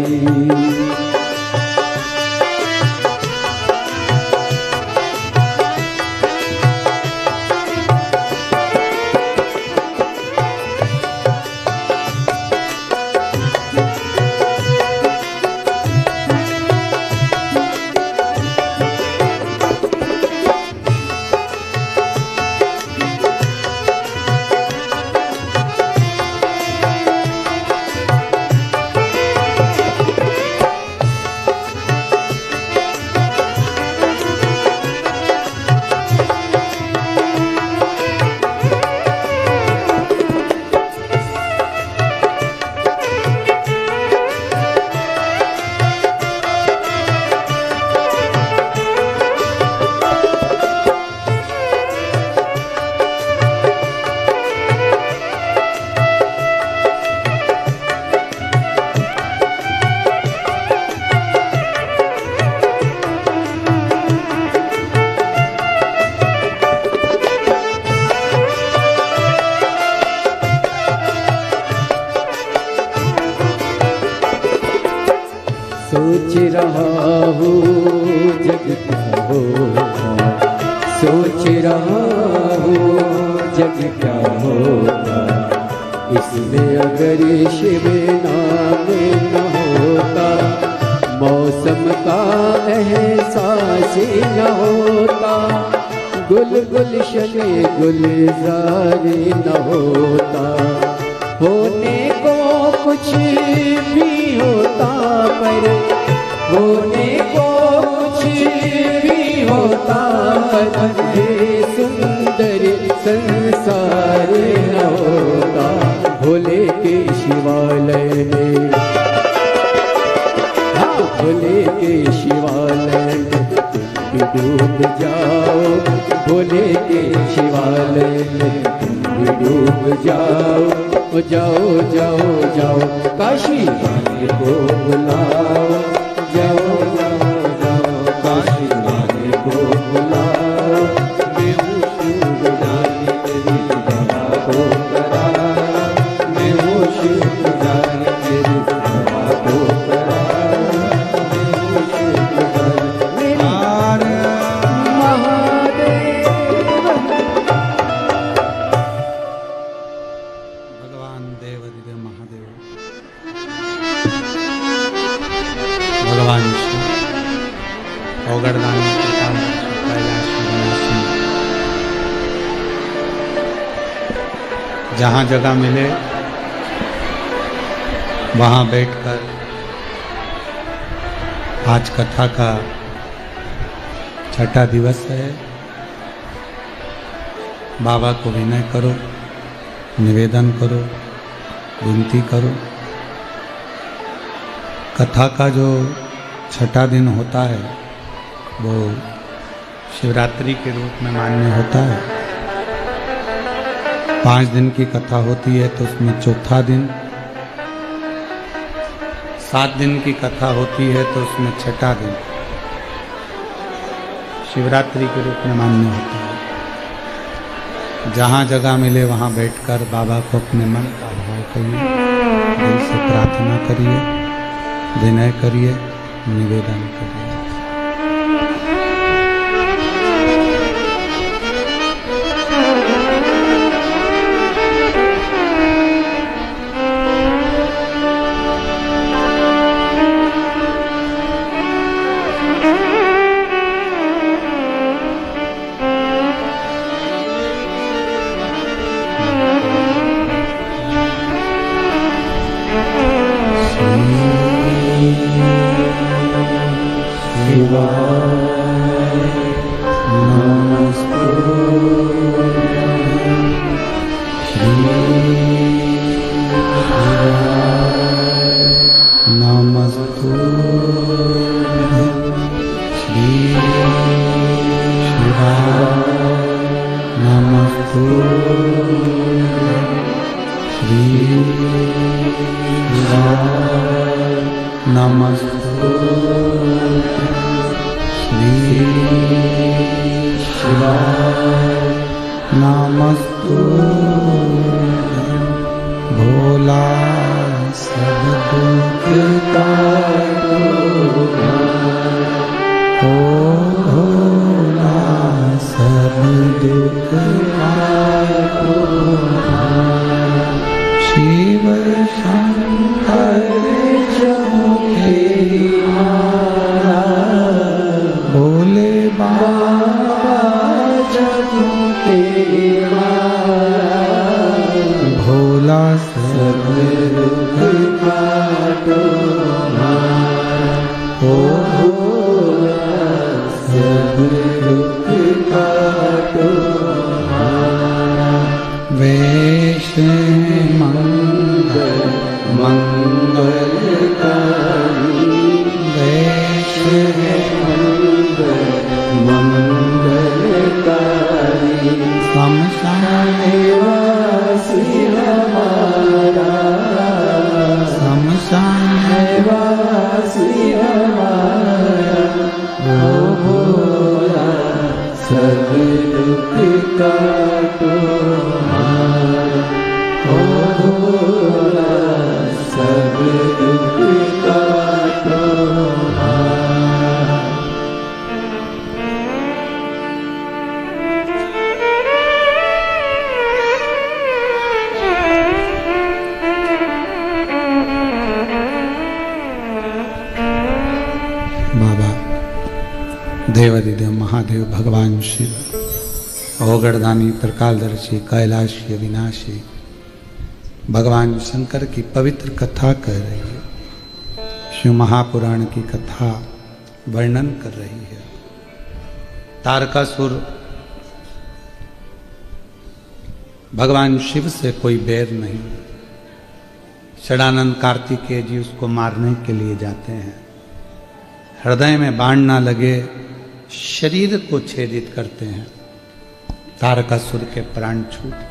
सोच रहा हूँ जग क्या होगा, सोच रहा हूँ जग क्या होगा, इसमें अगर शिव नाम न होता, मौसम का एहसास न होता, गुल गुलशन गुलजार न होता, होने को कुछ भी होता पर, होने को कुछ भी होता पर, ये सुंदर संसार न होता, भोले के शिवालय में, हाँ भोले के शिवालय में तुम भी डूब जाओ, भोले के शिवालय में तुम भी डूब जाओ, जाओ जाओ जाओ काशी वाले को बुलाओ, जाओ जाओ जाओ काशी वाले को बुलाओ, मैं हूँ शिव पुजारी तेरी दवा को कराओ, मैं हूँ शिव पुजारी तेरी दवा को कराओ, मैं हूँ शिव पुजारी मेरी महादेव। भगवान देवादिदेव महादेव, भगवान शिव औगड़दानी कैलाश निवासी, जहाँ जगह मिले वहाँ बैठकर आज कथा का छठा दिवस है। बाबा को विनय करो, निवेदन करो, विनती करो। कथा का जो छठा दिन होता है वो शिवरात्रि के रूप में मान्य होता है। 5 दिन की कथा होती है तो उसमें चौथा दिन, 7 दिन की कथा होती है तो उसमें छठा दिन शिवरात्रि के रूप में मान्य होता है। जहाँ जगह मिले वहाँ बैठकर बाबा को अपने मन का भाव कहिए, दिल से प्रार्थना करिए, विनय करिए, निवेदन करिए। देवादिदेव महादेव भगवान शिव, ओगड़दानी त्रिकालदर्शी कैलाशी विनाशी भगवान शंकर की पवित्र कथा कह रही है। शिव महापुराण की कथा वर्णन कर रही है। तारकासुर भगवान शिव से कोई बैर नहीं। षडानंद कार्तिकेय जी उसको मारने के लिए जाते हैं। हृदय में बाण ना लगे, शरीर को छेदित करते हैं। तारकासुर के प्राण छूटते हैं।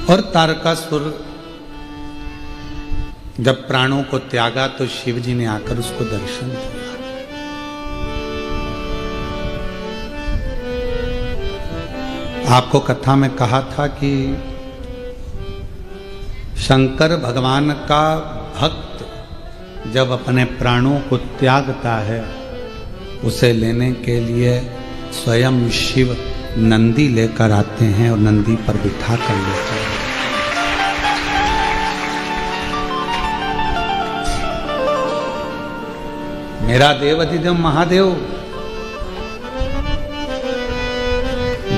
और तारकासुर जब प्राणों को त्यागा तो शिव जी ने आकर उसको दर्शन दिया। आपको कथा में कहा था कि शंकर भगवान का भक्त जब अपने प्राणों को त्यागता है, उसे लेने के लिए स्वयं शिव नंदी लेकर आते हैं और नंदी पर बिठा कर लेते हैं। मेरा देवाधिदेव महादेव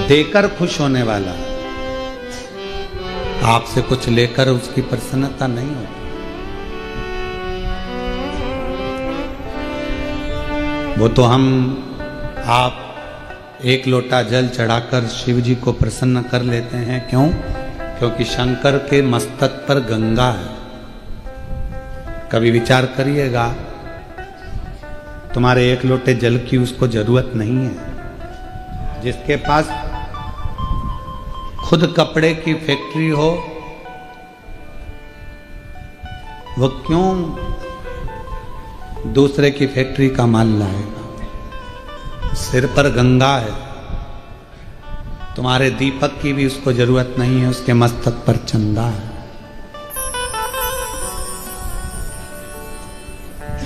देकर खुश होने वाला, आपसे कुछ लेकर उसकी प्रसन्नता नहीं होती। वो तो आप एक लोटा जल चढ़ाकर शिव जी को प्रसन्न कर लेते हैं। क्यों? क्योंकि शंकर के मस्तक पर गंगा है। कभी विचार करिएगा, तुम्हारे एक लोटे जल की उसको जरूरत नहीं है। जिसके पास खुद कपड़े की फैक्ट्री हो, वो क्यों दूसरे की फैक्ट्री का माल लाएगा। सिर पर गंगा है, तुम्हारे दीपक की भी उसको जरूरत नहीं है, उसके मस्तक पर चंदा है।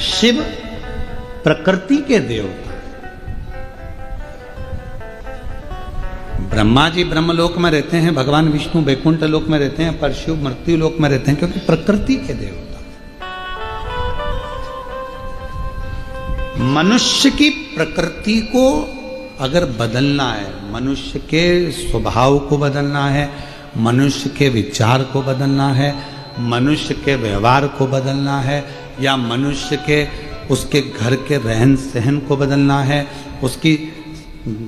शिव प्रकृति के देवता। ब्रह्मा जी ब्रह्मलोक में रहते हैं, भगवान विष्णु वैकुंठ लोक में रहते हैं, पर शिव मृत्यु लोक में रहते हैं, क्योंकि प्रकृति के देवता। मनुष्य की प्रकृति को अगर बदलना है, मनुष्य के स्वभाव को बदलना है, मनुष्य के विचार को बदलना है, मनुष्य के व्यवहार को बदलना है, या मनुष्य के उसके घर के रहन सहन को बदलना है, उसकी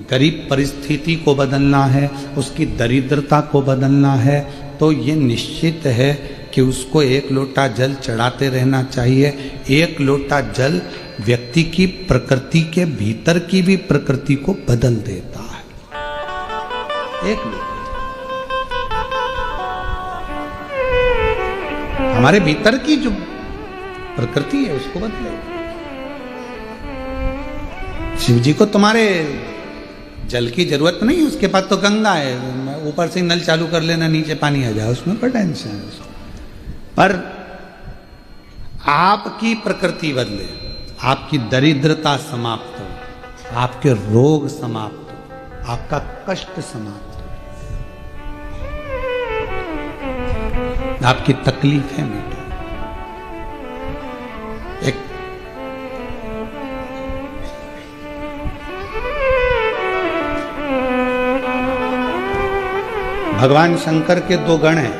गरीब परिस्थिति को बदलना है, उसकी दरिद्रता को बदलना है, तो ये निश्चित है कि उसको एक लोटा जल चढ़ाते रहना चाहिए। एक लोटा जल व्यक्ति की प्रकृति के भीतर की भी प्रकृति को बदल देता है। एक लोटा हमारे भीतर की जो प्रकृति है उसको बदलेगा। शिव जी को तुम्हारे जल की जरूरत नहीं है, उसके पास तो गंगा है, ऊपर से नल चालू कर लेना, नीचे पानी आ जाए, उसमें कोई टेंशन है। पर आपकी प्रकृति बदले, आपकी दरिद्रता समाप्त हो, आपके रोग समाप्त हो, आपका कष्ट समाप्त हो, आपकी तकलीफें मिटे। एक भगवान शंकर के दो गण हैं,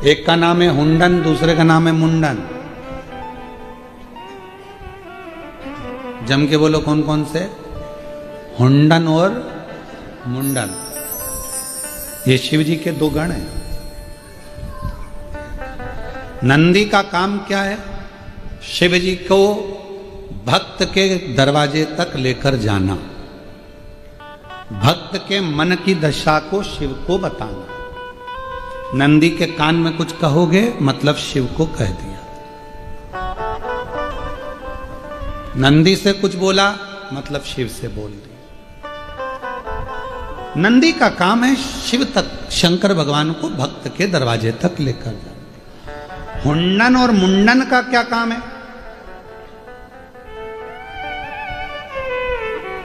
एक का नाम है हुंडन, दूसरे का नाम है मुंडन। जम के बोलो कौन कौन से? हुंडन और मुंडन। ये शिव जी के दो गण हैं। नंदी का काम क्या है? शिव जी को भक्त के दरवाजे तक लेकर जाना, भक्त के मन की दशा को शिव को बताना। नंदी के कान में कुछ कहोगे मतलब शिव को कह दिया, नंदी से कुछ बोला मतलब शिव से बोल दिया। नंदी का काम है शिव तक, शंकर भगवान को भक्त के दरवाजे तक लेकर जाना। हुंडन और मुंडन का क्या काम है?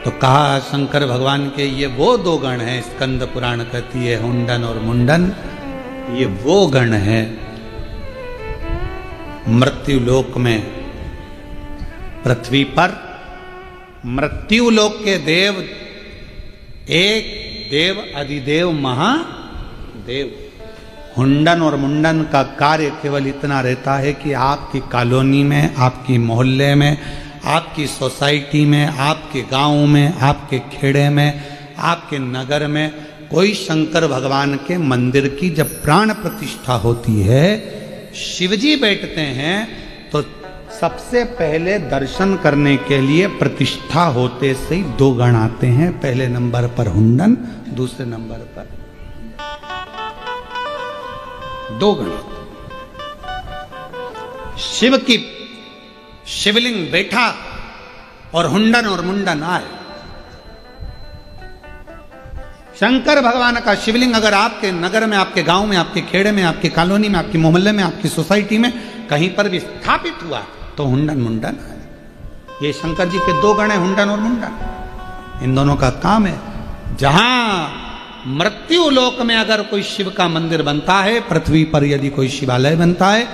तो कहा शंकर भगवान के ये वो दो गण हैं, स्कंद पुराण कहती है हुंडन और मुंडन, ये वो गण है मृत्यु लोक में, पृथ्वी पर मृत्यु लोक के देव, एक देव अधिदेव महादेव। हुंडन और मुंडन का कार्य केवल इतना रहता है कि आपकी कॉलोनी में, आपकी मोहल्ले में, आपकी सोसाइटी में, आपके गांव में, आपके खेड़े में, आपके नगर में कोई शंकर भगवान के मंदिर की जब प्राण प्रतिष्ठा होती है, शिवजी बैठते हैं, तो सबसे पहले दर्शन करने के लिए प्रतिष्ठा होते से ही दो गण आते हैं। पहले नंबर पर हुंडन, दूसरे नंबर पर दो गण। शिव की शिवलिंग बैठा और हुंडन और मुंडन आए। शंकर भगवान का शिवलिंग अगर आपके नगर में, आपके गांव में, आपके खेड़े में, आपकी कॉलोनी में, आपकी मोहल्ले में, आपकी सोसाइटी में कहीं पर भी स्थापित हुआ तो हुंडन मुंडन है। ये शंकर जी के दो गण हैं, हुंडन और मुंडन। इन दोनों का काम है, जहां मृत्यु लोक में अगर कोई शिव का मंदिर बनता है, पृथ्वी पर यदि कोई शिवालय बनता है,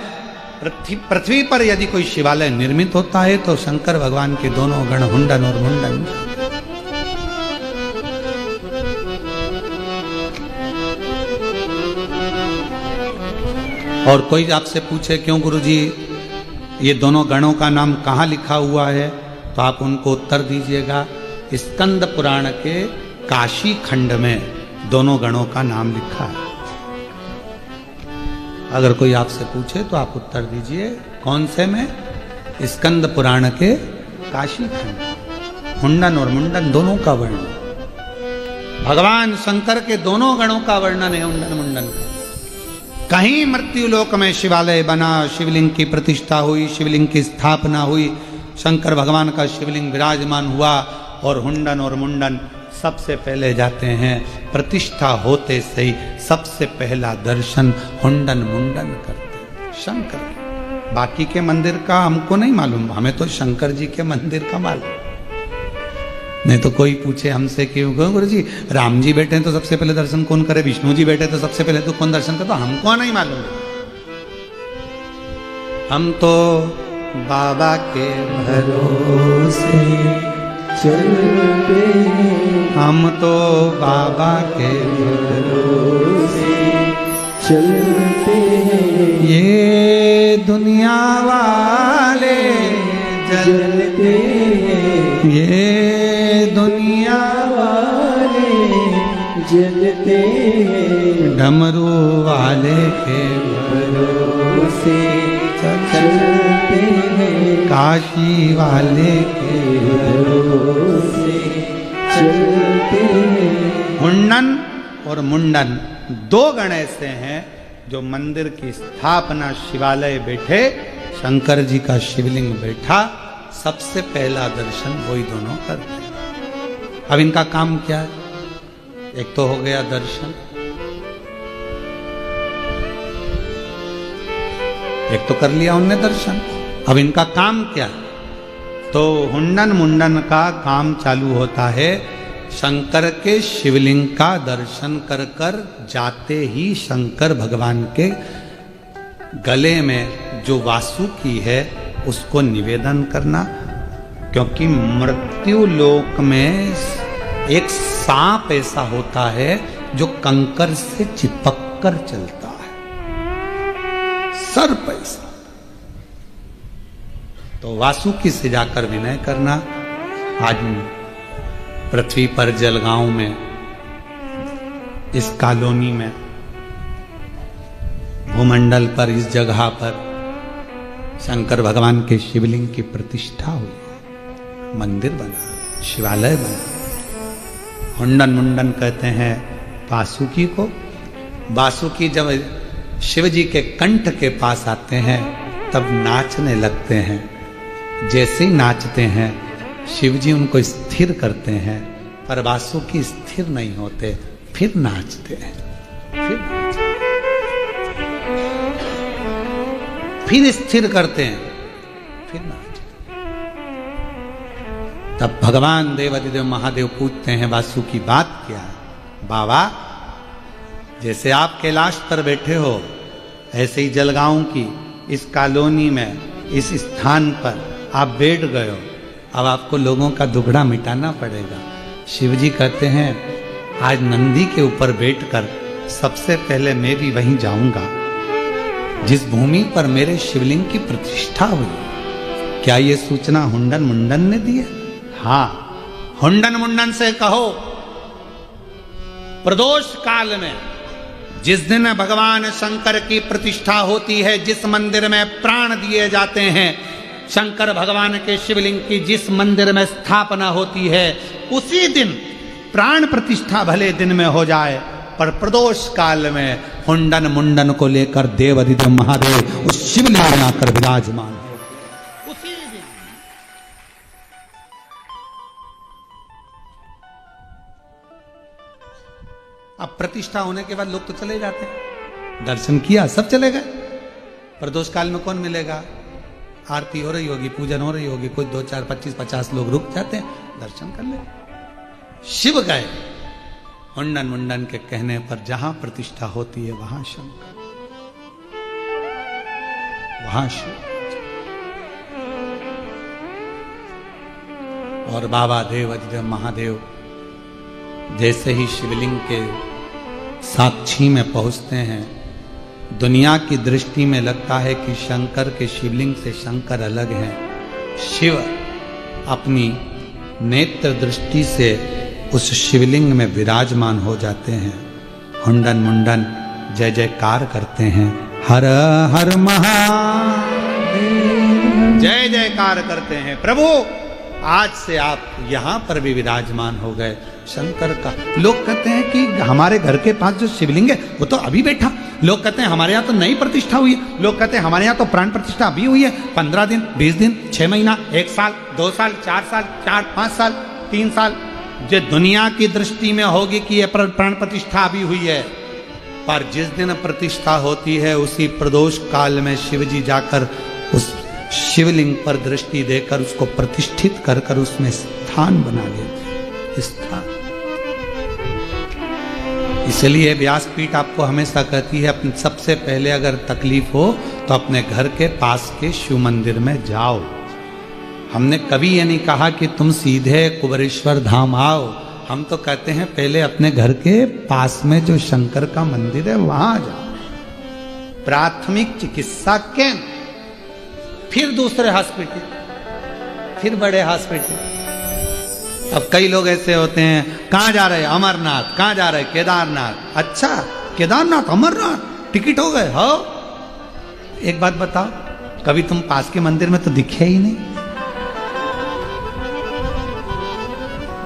पृथ्वी पर यदि कोई शिवालय निर्मित होता है, तो शंकर भगवान के दोनों गण हुंडन और मुंडन। और कोई आपसे पूछे क्यों गुरुजी ये दोनों गणों का नाम कहाँ लिखा हुआ है, तो आप उनको उत्तर दीजिएगा स्कंद पुराण के काशी खंड में दोनों गणों का नाम लिखा है। अगर कोई आपसे पूछे तो आप उत्तर दीजिए कौन से में? स्कंद पुराण के काशी खंड। हुंडन और मुंडन दोनों का वर्णन। भगवान शंकर के दोनों गणों का वर्णन है हुंडन मुंडन का। कहीं मृत्यु लोक में शिवालय बना, शिवलिंग की प्रतिष्ठा हुई, शिवलिंग की स्थापना हुई, शंकर भगवान का शिवलिंग विराजमान हुआ और हुंडन और मुंडन सबसे पहले जाते हैं। प्रतिष्ठा होते सही सबसे पहला दर्शन हुंडन मुंडन करते हैं शंकर के। बाकी के मंदिर का हमको नहीं मालूम, हमें तो शंकर जी के मंदिर का मालूम। नहीं तो कोई पूछे हमसे कि गुरु जी राम जी बैठे हैं तो सबसे पहले दर्शन कौन करे, विष्णु जी बैठे तो सबसे पहले तो कौन दर्शन करे, तो हमको नहीं मालूम। हम तो बाबा के भरोसे चलते हैं, हम तो बाबा के भरोसे चलते हैं, ये दुनिया वाले जलते हैं, ये दुनिया वाले जलते हैं, डमरू वाले के भरोसे चलते हैं, काशी वाले के भरोसे चलते हैं। हुंडन और मुंडन दो गण ऐसे हैं जो मंदिर की स्थापना शिवालय बैठे, शंकर जी का शिवलिंग बैठा, सबसे पहला दर्शन वही दोनों करते हैं। अब इनका काम क्या है? एक तो हो गया दर्शन, एक तो कर लिया उनने दर्शन। अब इनका काम क्या है? तो हुंडन मुंडन का काम चालू होता है शंकर के शिवलिंग का दर्शन कर कर जाते ही शंकर भगवान के गले में जो वासुकी है उसको निवेदन करना, क्योंकि मृत्यु लोक में एक सांप ऐसा होता है जो कंकर से चिपक कर चलता है, सर्प ऐसा। तो वासुकी से जाकर विनय करना। आज पृथ्वी पर जलगांव में इस कॉलोनी में भूमंडल पर इस जगह पर शंकर भगवान के शिवलिंग की प्रतिष्ठा हुई, मंदिर बना, शिवालय बना। हुंडन मुंडन कहते हैं वासुकी को। वासुकी जब शिव जी के कंठ के पास आते हैं तब नाचने लगते हैं। जैसे ही नाचते हैं शिव जी उनको स्थिर करते हैं, पर वासुकी स्थिर नहीं होते, फिर नाचते हैं, फिर स्थिर करते हैं, फिर नाचते हैं। तब भगवान देवादिदेव महादेव पूछते हैं वासुकी बात क्या है? बाबा जैसे आप कैलाश पर बैठे हो ऐसे ही जलगांव की इस कॉलोनी में इस स्थान पर आप बैठ गए हो, अब आपको लोगों का दुखड़ा मिटाना पड़ेगा। शिव जी कहते हैं आज नंदी के ऊपर बैठकर सबसे पहले मैं भी वहीं जाऊंगा जिस भूमि पर मेरे शिवलिंग की प्रतिष्ठा हुई। क्या ये सूचना हुंडन मुंडन ने दी है? हाँ, हुंडन मुंडन से कहो प्रदोष काल में जिस दिन भगवान शंकर की प्रतिष्ठा होती है, जिस मंदिर में प्राण दिए जाते हैं, शंकर भगवान के शिवलिंग की जिस मंदिर में स्थापना होती है, उसी दिन प्राण प्रतिष्ठा भले दिन में हो जाए, पर प्रदोष काल में हुंडन मुंडन को लेकर देवादिदेव महादेव उस शिवलिंग में आकर विराजमान हो उसी दिन। अब प्रतिष्ठा होने के बाद लोग तो चले जाते हैं, दर्शन किया सब चले गए। प्रदोष काल में कौन मिलेगा? आरती हो रही होगी, पूजन हो रही होगी, कोई 2 4 25 50 लोग रुक जाते हैं, दर्शन कर ले। शिव गए, हुंडन मुंडन के कहने पर जहां प्रतिष्ठा होती है वहां शंकर, वहां शिव। और बाबा देवादिदेव महादेव जैसे ही शिवलिंग के साक्षी में पहुंचते हैं, दुनिया की दृष्टि में लगता है कि शंकर के शिवलिंग से शंकर अलग हैं। शिव अपनी नेत्र दृष्टि से उस शिवलिंग में विराजमान हो जाते हैं। हुंडन मुंडन जय जयकार करते हैं, हर हर महादेव, जय जयकार करते हैं। प्रभु आज से आप यहां पर भी विराजमान हो गए शंकर का। लोग कहते हैं कि हमारे घर के पास जो शिवलिंग है वो तो अभी बैठा। लोग कहते हैं हमारे यहाँ तो नई प्रतिष्ठा हुई है। लोग कहते हैं हमारे यहाँ तो प्राण प्रतिष्ठा अभी हुई है। 15 दिन, 20 दिन, 6 महीना, 1 साल, 2 साल, 4 साल, 5 साल, 3 साल, जो दुनिया की दृष्टि में होगी कि यह प्राण प्रतिष्ठा अभी हुई है। पर जिस दिन प्रतिष्ठा होती है उसी प्रदोष काल में शिव जी जाकर उस शिवलिंग पर दृष्टि देकर उसको प्रतिष्ठित कर कर उसमें स्थान बना लेते। स्थान, इसलिए व्यासपीठ आपको हमेशा कहती है सबसे पहले अगर तकलीफ हो तो अपने घर के पास के शिव मंदिर में जाओ। हमने कभी ये नहीं कहा कि तुम सीधे कुबेरेश्वर धाम आओ। हम तो कहते हैं पहले अपने घर के पास में जो शंकर का मंदिर है वहां जाओ। प्राथमिक चिकित्सा केंद्र, फिर दूसरे हॉस्पिटल, फिर बड़े हॉस्पिटल। अब कई लोग ऐसे होते हैं, कहां जा रहे? अमरनाथ। कहां जा रहे? केदारनाथ। अच्छा, केदारनाथ, अमरनाथ, टिकट हो गए? हो। एक बात बताओ, कभी तुम पास के मंदिर में तो दिखे ही नहीं।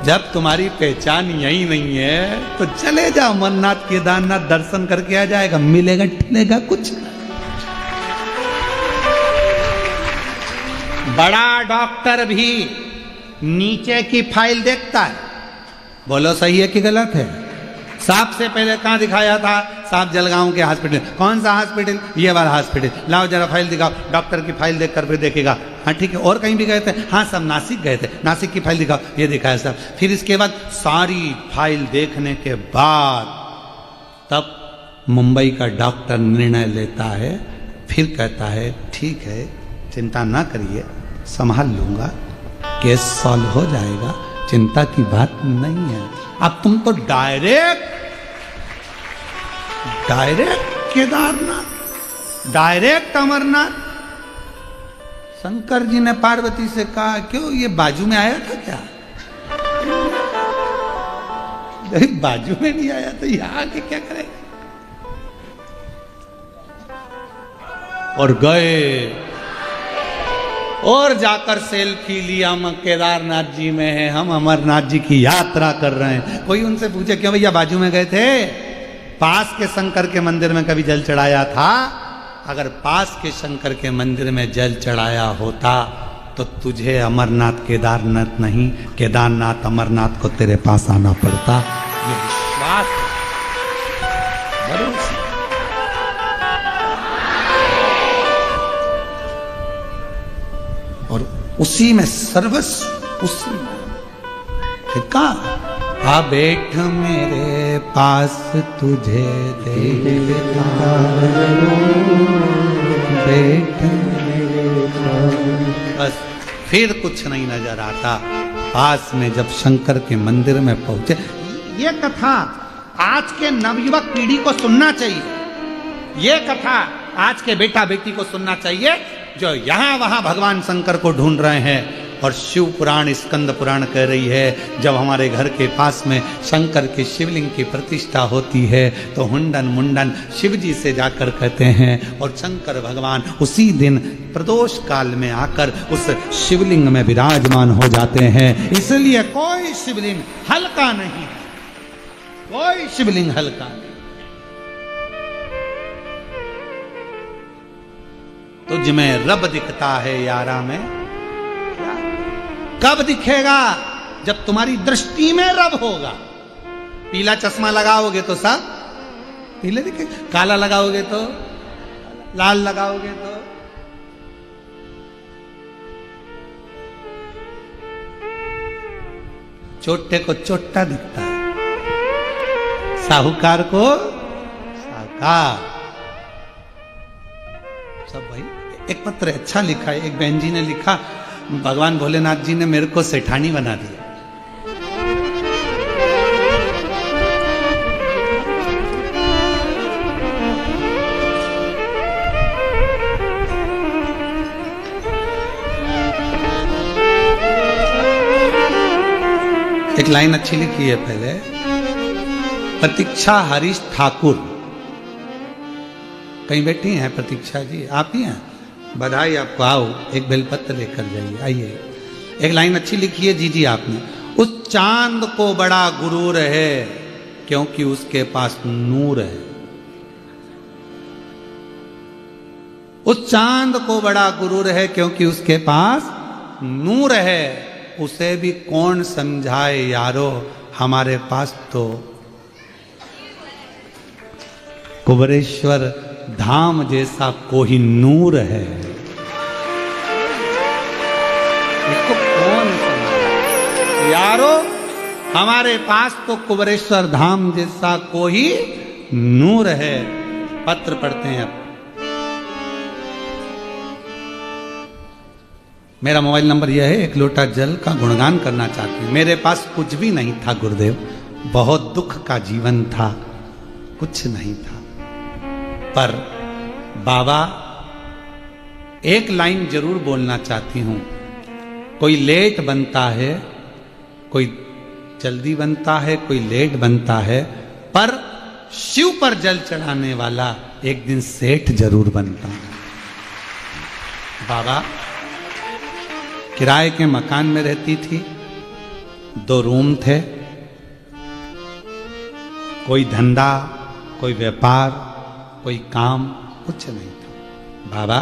जब तुम्हारी पहचान यही नहीं है तो चले जाओ अमरनाथ, केदारनाथ, दर्शन करके आ जाएगा। मिलेगा ठिलेगा कुछ। बड़ा डॉक्टर भी नीचे की फाइल देखता है। बोलो सही है कि गलत है? सबसे पहले कहां दिखाया था? साहब जलगांव के हॉस्पिटल। कौन सा हॉस्पिटल? ये वाला हॉस्पिटल। लाओ जरा फाइल दिखाओ। डॉक्टर की फाइल देख कर फिर देखेगा, हाँ ठीक है। और कहीं भी गए थे? हाँ सब नासिक गए थे। नासिक की फाइल दिखाओ। ये दिखाया साहब। फिर इसके बाद सारी फाइल देखने के बाद तब मुंबई का डॉक्टर निर्णय लेता है। फिर कहता है ठीक है, चिंता ना करिए, संभाल लूंगा, केस सॉल्व हो जाएगा, चिंता की बात नहीं है। अब तुम तो डायरेक्ट केदारनाथ, डायरेक्ट अमरनाथ। शंकर जी ने पार्वती से कहा क्यों ये बाजू में आया था क्या? बाजू में नहीं आया तो यहां आके क्या करेगा? और गए और जाकर सेल्फी लिया। हम केदारनाथ जी में हैं, हम अमरनाथ जी की यात्रा कर रहे हैं। कोई उनसे पूछे क्यों भैया बाजू में गए थे? पास के शंकर के मंदिर में कभी जल चढ़ाया था? अगर पास के शंकर के मंदिर में जल चढ़ाया होता तो तुझे अमरनाथ केदारनाथ नहीं, केदारनाथ अमरनाथ को तेरे पास आना पड़ता। ये विश्वास, भरोसा। और उसी में सर्वस्व, उसी में का आ बैठ मेरे पास तुझे देखता बैठ मेरे पास। बस फिर कुछ नहीं नजर आता। पास में जब शंकर के मंदिर में पहुंचे, ये कथा आज के नवयुवक पीढ़ी को सुनना चाहिए। ये कथा आज के बेटा बेटी को सुनना चाहिए जो यहां वहां भगवान शंकर को ढूंढ रहे हैं। और शिव पुराण, स्कंद पुराण कह रही है जब हमारे घर के पास में शंकर के शिवलिंग की प्रतिष्ठा होती है तो हुंडन मुंडन शिव जी से जाकर कहते हैं और शंकर भगवान उसी दिन प्रदोष काल में आकर उस शिवलिंग में विराजमान हो जाते हैं। इसलिए कोई शिवलिंग हल्का नहीं, कोई शिवलिंग हल्का नहीं। तुझ में रब दिखता है यारा में। कब दिखेगा? जब तुम्हारी दृष्टि में रब होगा। पीला चश्मा लगाओगे तो सब पीले दिखेगा, काला लगाओगे तो लाल लगाओगे तो। चोटे को चोट्टा दिखता है, साहूकार को साहूकार। सब भाई एक पत्र अच्छा लिखा है, एक बहन जी ने लिखा, भगवान भोलेनाथ जी ने मेरे को सेठानी बना दिया। एक लाइन अच्छी लिखी है पहले, प्रतीक्षा हरीश ठाकुर। कहीं बैठी हैं प्रतीक्षा जी? आप ही हैं? बधाई आपको। आओ एक बेलपत्र लेकर जाइए, आइए। एक लाइन अच्छी लिखी है जी आपने, उस चांद को बड़ा गुरूर है क्योंकि उसके पास नूर है। उस चांद को बड़ा गुरूर है क्योंकि उसके पास नूर है। उसे भी कौन समझाए यारो, हमारे पास तो कुबरेश्वर धाम जैसा कोई नूर है। इसको कौन समझाए यारो, हमारे पास तो कुबरेश्वर धाम जैसा कोई नूर है। पत्र पढ़ते हैं अब। मेरा मोबाइल नंबर यह है, एक लोटा जल का गुणगान करना चाहती हूँ। मेरे पास कुछ भी नहीं था गुरुदेव, बहुत दुख का जीवन था, कुछ नहीं था, पर बाबा एक लाइन जरूर बोलना चाहती हूं। कोई लेट बनता है, कोई जल्दी बनता है, कोई लेट बनता है, पर शिव पर जल चढ़ाने वाला एक दिन सेठ जरूर बनता है। बाबा किराए के मकान में रहती थी, 2 रूम थे, कोई धंधा, कोई व्यापार, कोई काम कुछ नहीं था। बाबा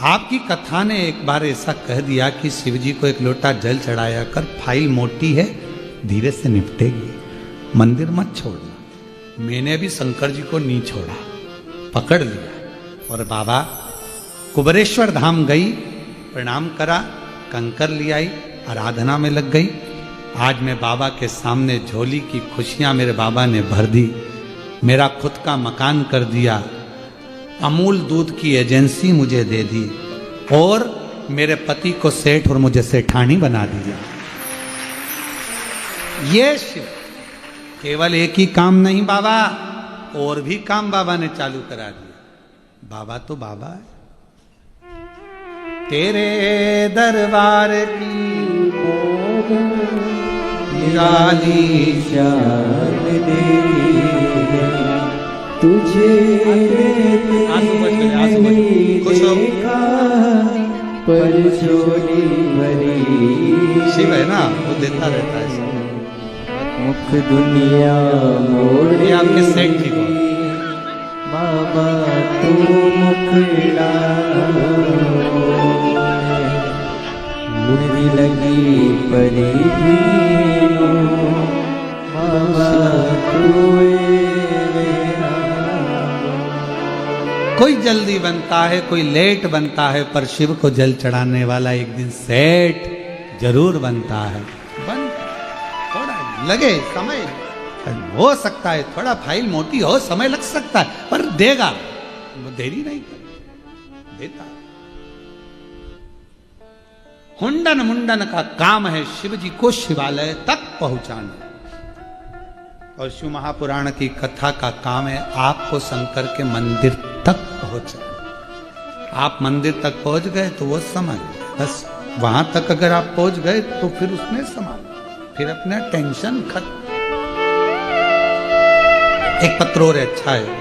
आपकी कथा ने एक बार ऐसा कह दिया कि शिव जी को एक लोटा जल चढ़ाया कर, फाइल मोटी है धीरे से निपटेगी, मंदिर मत छोड़ना। मैंने भी शंकर जी को नहीं छोड़ा, पकड़ लिया और बाबा कुबरेश्वर धाम गई, प्रणाम करा, कंकर ले आई, आराधना में लग गई। आज मैं बाबा के सामने झोली की खुशियां मेरे बाबा ने भर दी, मेरा खुद का मकान कर दिया, अमूल दूध की एजेंसी मुझे दे दी और मेरे पति को सेठ और मुझे सेठानी बना दिया। ये शिव केवल एक ही काम नहीं बाबा, और भी काम बाबा ने चालू करा दिया। बाबा तो बाबा है। तेरे दरबार की निराली शान दे तुझे देखा पर छोड़ी भरी। शिव है ना, वो देता रहता है सब। मुख दुनिया मोड़ ये आपके सेठ जी को बाबा तू मुखड़ा मुझे लगी परी बाबा तू। कोई जल्दी बनता है, कोई लेट बनता है, पर शिव को जल चढ़ाने वाला एक दिन सेठ जरूर बनता है। बन थोड़ा लगे समय हो सकता है, थोड़ा फाइल मोटी हो, समय लग सकता है, पर देगा, वो देरी नहीं करे, देता। हुंडन मुंडन का काम है शिव जी को शिवालय तक पहुंचाना, और शिव महापुराण की कथा का काम है आपको शंकर के मंदिर तक पहुंचाना। आप मंदिर तक पहुंच गए तो वो समझ, बस वहां तक अगर आप पहुंच गए तो फिर उसने संभाला, फिर अपना टेंशन खत्म। एक पत्र और अच्छा है,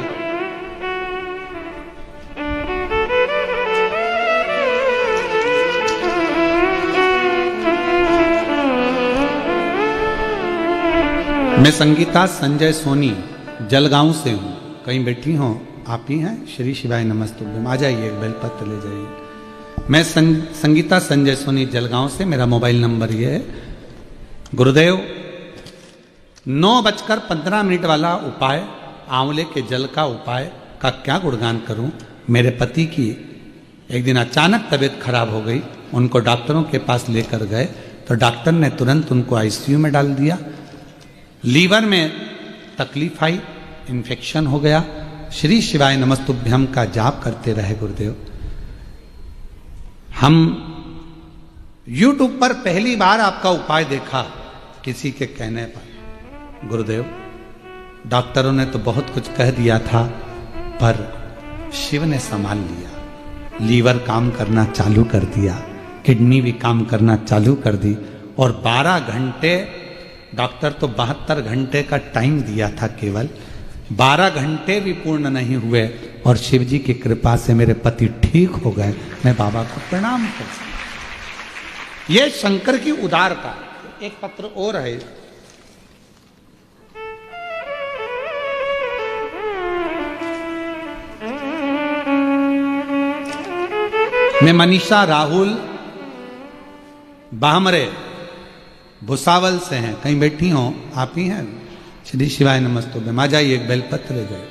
मैं संगीता संजय सोनी जलगांव से हूँ, कहीं बैठी हो आप ही हैं? श्री शिवाय नमस्तुभ्यम, आ जाइए, एक बेलपत्र ले जाइए। मैं संगीता संजय सोनी जलगांव से, मेरा मोबाइल नंबर ये है। गुरुदेव 9:15 वाला उपाय, आंवले के जल का उपाय का क्या गुणगान करूं। मेरे पति की एक दिन अचानक तबीयत खराब हो गई, उनको डॉक्टरों के पास लेकर गए तो डॉक्टर ने तुरंत उनको आईसीयू में डाल दिया। लीवर में तकलीफ आई, इन्फेक्शन हो गया। श्री शिवाय नमस्तुभ्यम का जाप करते रहे गुरुदेव। हम YouTube पर पहली बार आपका उपाय देखा किसी के कहने पर। गुरुदेव डॉक्टरों ने तो बहुत कुछ कह दिया था, पर शिव ने संभाल लिया। लीवर काम करना चालू कर दिया, किडनी भी काम करना चालू कर दी, और 12 घंटे, डॉक्टर तो 72 घंटे का टाइम दिया था, केवल 12 घंटे भी पूर्ण नहीं हुए और शिव जी की कृपा से मेरे पति ठीक हो गए। मैं बाबा को प्रणाम कर सकता। ये शंकर की उदारता। एक पत्र और है, मैं मनीषा राहुल बाहमरे भुसावल से हैं, कहीं बैठी हो आप ही हैं? श्री शिवाय नमस्तु। में आ जाइए, एक बेलपत्र ले जाइए।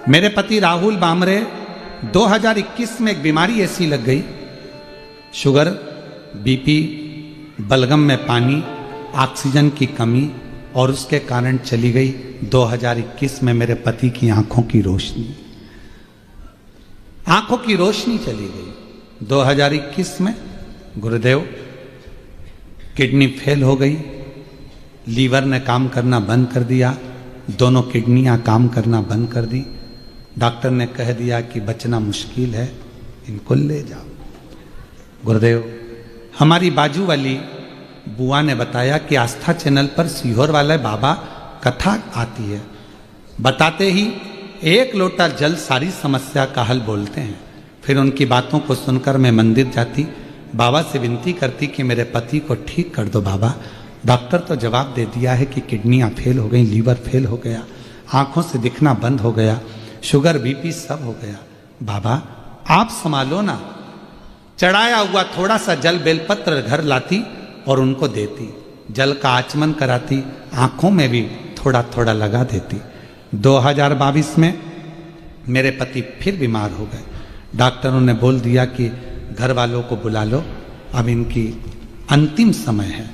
मेरे पति राहुल बामरे 2021 में एक बीमारी ऐसी लग गई, शुगर, बीपी, बलगम में पानी, ऑक्सीजन की कमी, और उसके कारण चली गई 2021 में मेरे पति की आंखों की रोशनी। आंखों की रोशनी चली गई 2021 में। गुरुदेव, किडनी फेल हो गई, लीवर ने काम करना बंद कर दिया, दोनों किडनियां काम करना बंद कर दी। डॉक्टर ने कह दिया कि बचना मुश्किल है, इनको ले जाओ। गुरुदेव, हमारी बाजू वाली बुआ ने बताया कि आस्था चैनल पर सीहोर वाले बाबा कथा आती है, बताते ही एक लोटा जल सारी समस्या का हल बोलते हैं। फिर उनकी बातों को सुनकर मैं मंदिर जाती, बाबा से विनती करती कि मेरे पति को ठीक कर दो बाबा। डॉक्टर तो जवाब दे दिया है कि किडनियां फेल हो गई, लीवर फेल हो गया, आंखों से दिखना बंद हो गया, शुगर बीपी सब हो गया। बाबा आप संभालो ना। चढ़ाया हुआ थोड़ा सा जल बेलपत्र घर लाती और उनको देती, जल का आचमन कराती, आंखों में भी थोड़ा थोड़ा लगा देती। 2022 में मेरे पति फिर बीमार हो गए। डॉक्टरों ने बोल दिया कि घर वालों को बुला लो, अब इनकी अंतिम समय है।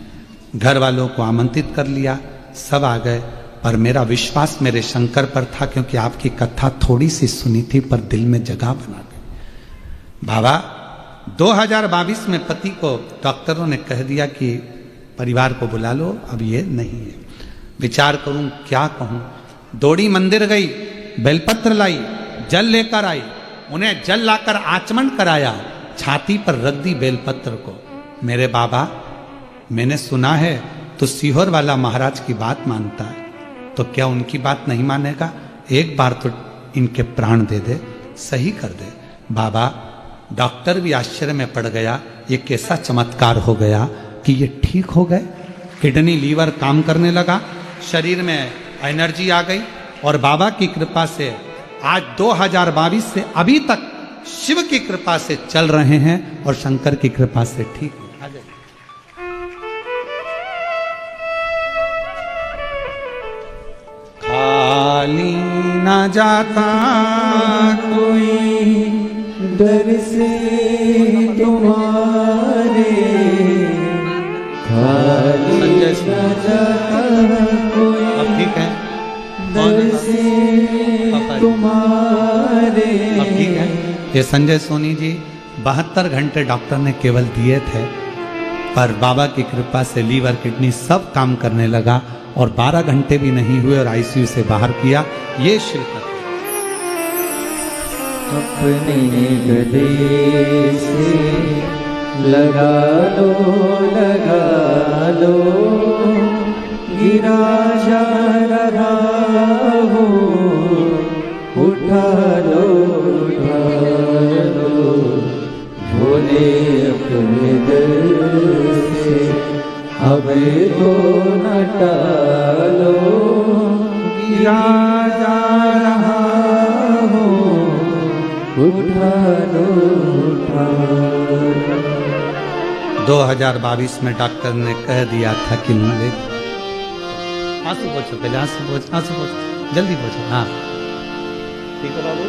घर वालों को आमंत्रित कर लिया, सब आ गए, पर मेरा विश्वास मेरे शंकर पर था, क्योंकि आपकी कथा थोड़ी सी सुनी थी पर दिल में जगह बना गई। बाबा 2022 में पति को डॉक्टरों ने कह दिया कि परिवार को बुला लो, अब ये नहीं है। विचार करूं क्या कहूं। दौड़ी मंदिर गई, बेलपत्र लाई, जल लेकर आई, उन्हें जल लाकर आचमन कराया, छाती पर रख दी बेलपत्र को। मेरे बाबा, मैंने सुना है तो सीहोर वाला महाराज की बात मानता है, तो क्या उनकी बात नहीं मानेगा? एक बार तो इनके प्राण दे दे, सही कर दे। बाबा, डॉक्टर भी आश्चर्य में पड़ गया, ये कैसा चमत्कार हो गया कि ये ठीक हो गए। किडनी लीवर काम करने लगा, शरीर में एनर्जी आ गई, और बाबा की कृपा से आज 2022 से अभी तक शिव की कृपा से चल रहे हैं और शंकर की कृपा से ठीक है। खाली ना जाता कोई दर से तुम्हारे, खाली ना जाता कोई अब ठीक है दर से तुम्हारे। अब ठीक है। ये संजय सोनी जी 72 घंटे डॉक्टर ने केवल दिए थे, पर बाबा की कृपा से लीवर किडनी सब काम करने लगा और 12 घंटे भी नहीं हुए और आईसीयू से बाहर किया। ये शिव अपने गले से लगा लो गिरा जा रहा हो, उठा लो भोले अपने दिल से, अब तो न टालो गिरा जा रहा हो, उठा लो 2022 में डॉक्टर ने कह दिया था कि ले आंसू पोछो, पहले आंसू पोछो, जल्दी पोछो। हाँ ठीक है बाबू।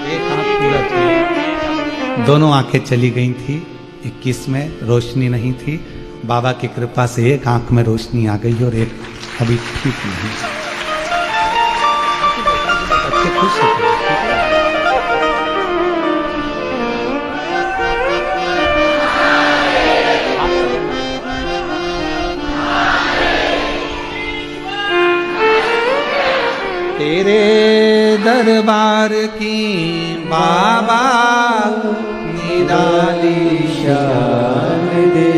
एक आंख पूरा चली, दोनों आंखें चली गई थी। 21 में रोशनी नहीं थी, बाबा की कृपा से एक आंख में रोशनी आ गई और एक अभी ठीक नहीं। बच्चे खुश हैं। तेरे दरबार की बाबा निराली शान दे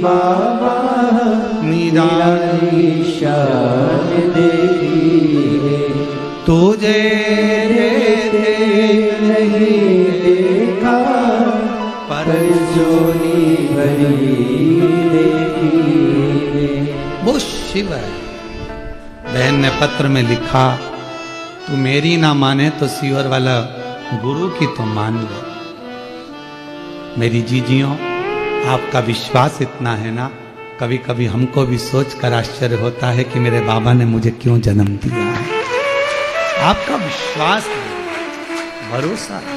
बाबा निराली शान देखी है, तुझे नहीं देखा पर जोनी भरी देखी है। वो शिव है। बहन ने पत्र में लिखा, तू मेरी ना माने तो सीवर वाला गुरु की तो मान ले। मेरी जीजियों, आपका विश्वास इतना है ना, कभी कभी हमको भी सोच कर आश्चर्य होता है कि मेरे बाबा ने मुझे क्यों जन्म दिया है। आपका विश्वास है, भरोसा है।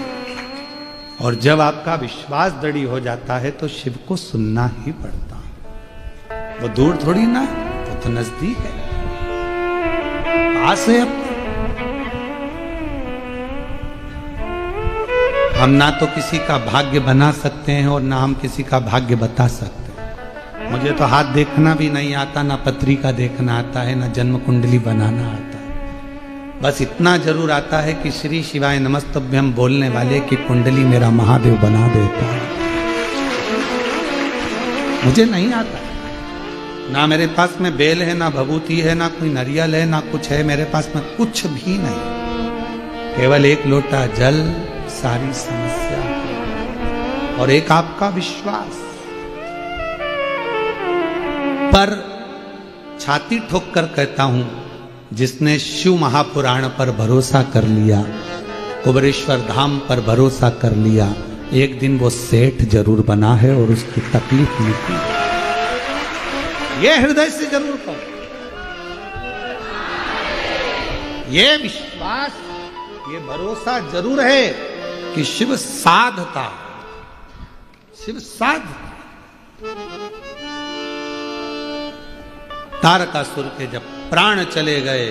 और जब आपका विश्वास दृढ़ हो जाता है तो शिव को सुनना ही पड़ता है। वो दूर थोड़ी ना, वो तो नजदीक है, पास है। हम ना तो किसी का भाग्य बना सकते हैं और ना हम किसी का भाग्य बता सकते हैं। मुझे तो हाथ देखना भी नहीं आता, ना पत्रिका देखना आता है, ना जन्म कुंडली बनाना आता है। बस इतना जरूर आता है कि श्री शिवाय नमस्तभ्यम बोलने वाले की कुंडली मेरा महादेव बना देता है। मुझे नहीं आता, ना मेरे पास में बेल है, ना भभूति है, ना कोई नारियल है, ना कुछ है मेरे पास में, कुछ भी नहीं। केवल एक लोटा जल सारी समस्या और एक आपका विश्वास। पर छाती ठोक कर कहता हूं, जिसने शिव महापुराण पर भरोसा कर लिया, कुबरेश्वर धाम पर भरोसा कर लिया, एक दिन वो सेठ जरूर बना है और उसकी तकलीफ मिटी। ये हृदय से जरूर कहो, ये विश्वास, ये भरोसा जरूर है कि शिव साधता, शिव साधता। तारकासुर के जब प्राण चले गए,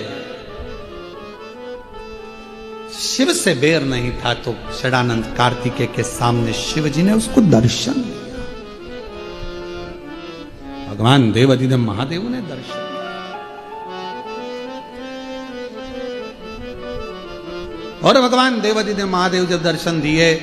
शिव से बेर नहीं था, तो षडानंद कार्तिकेय के सामने शिव जी ने उसको दर्शन दिया। भगवान देवाधिदेव महादेव ने दर्शन दिया। और भगवान देवाधिदेव महादेव जब दर्शन दिए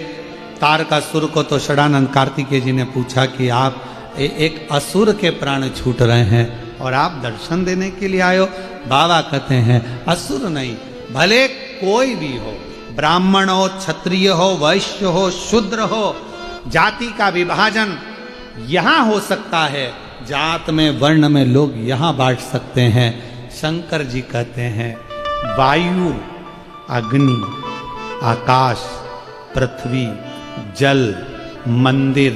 तारकासुर को, तो षडानंद कार्तिकेय जी ने पूछा कि आप एक असुर के प्राण छूट रहे हैं और आप दर्शन देने के लिए आए हो। बाबा कहते हैं असुर नहीं, भले कोई भी हो, ब्राह्मण हो, क्षत्रिय हो, वैश्य हो, शूद्र हो, जाति का विभाजन यहां हो सकता है, जात में वर्ण में लोग यहां बांट सकते हैं। शंकर जी कहते हैं वायु, अग्नि, आकाश, पृथ्वी, जल, मंदिर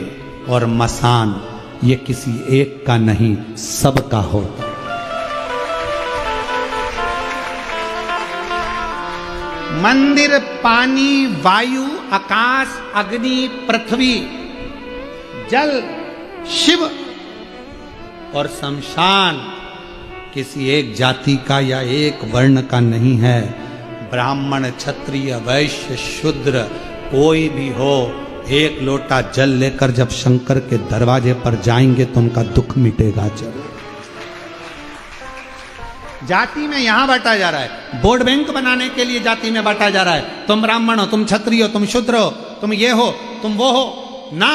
और मसान, ये किसी एक का नहीं, सबका होता। मंदिर, पानी, वायु, आकाश, अग्नि, पृथ्वी, जल, शिव और शमशान किसी एक जाति का या एक वर्ण का नहीं है। ब्राह्मण, क्षत्रिय, वैश्य, शूद्र कोई भी हो, एक लोटा जल लेकर जब शंकर के दरवाजे पर जाएंगे तो उनका दुख मिटेगा जरूर। जाति में यहां बांटा जा रहा है, वोट बैंक बनाने के लिए जाति में बांटा जा रहा है। तुम ब्राह्मण हो, तुम क्षत्रिय हो, तुम शूद्र हो, तुम ये हो, तुम वो हो ना।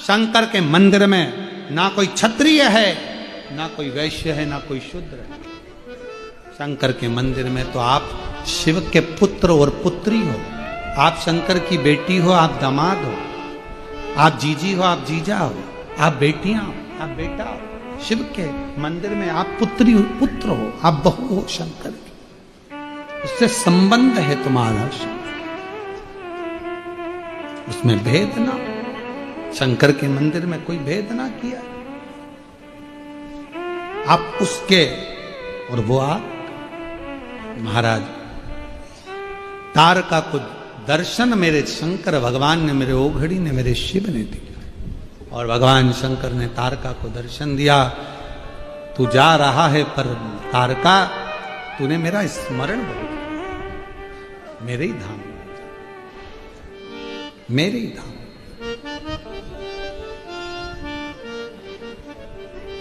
शंकर के मंदिर में ना कोई क्षत्रिय है, ना कोई वैश्य है, ना कोई शूद्र है। शंकर के मंदिर में तो आप शिव के पुत्र और पुत्री हो, आप शंकर की बेटी हो, आप दामाद हो, आप जीजी हो, आप जीजा हो, आप बेटियां हो, आप बेटा हो। शिव के मंदिर में आप पुत्री हो, पुत्र हो, आप बहू हो शंकर की, उससे संबंध है तुम्हारा। उसमें भेद ना, शंकर के मंदिर में कोई भेद ना किया। आप उसके और वो आप। महाराज तारका को दर्शन मेरे शंकर भगवान ने, मेरे ओघड़ी ने, मेरे शिव ने दिया। और भगवान शंकर ने तारका को दर्शन दिया। तू जा रहा है पर तारका तूने मेरा स्मरण बहुत, मेरे ही धाम, मेरे ही धाम।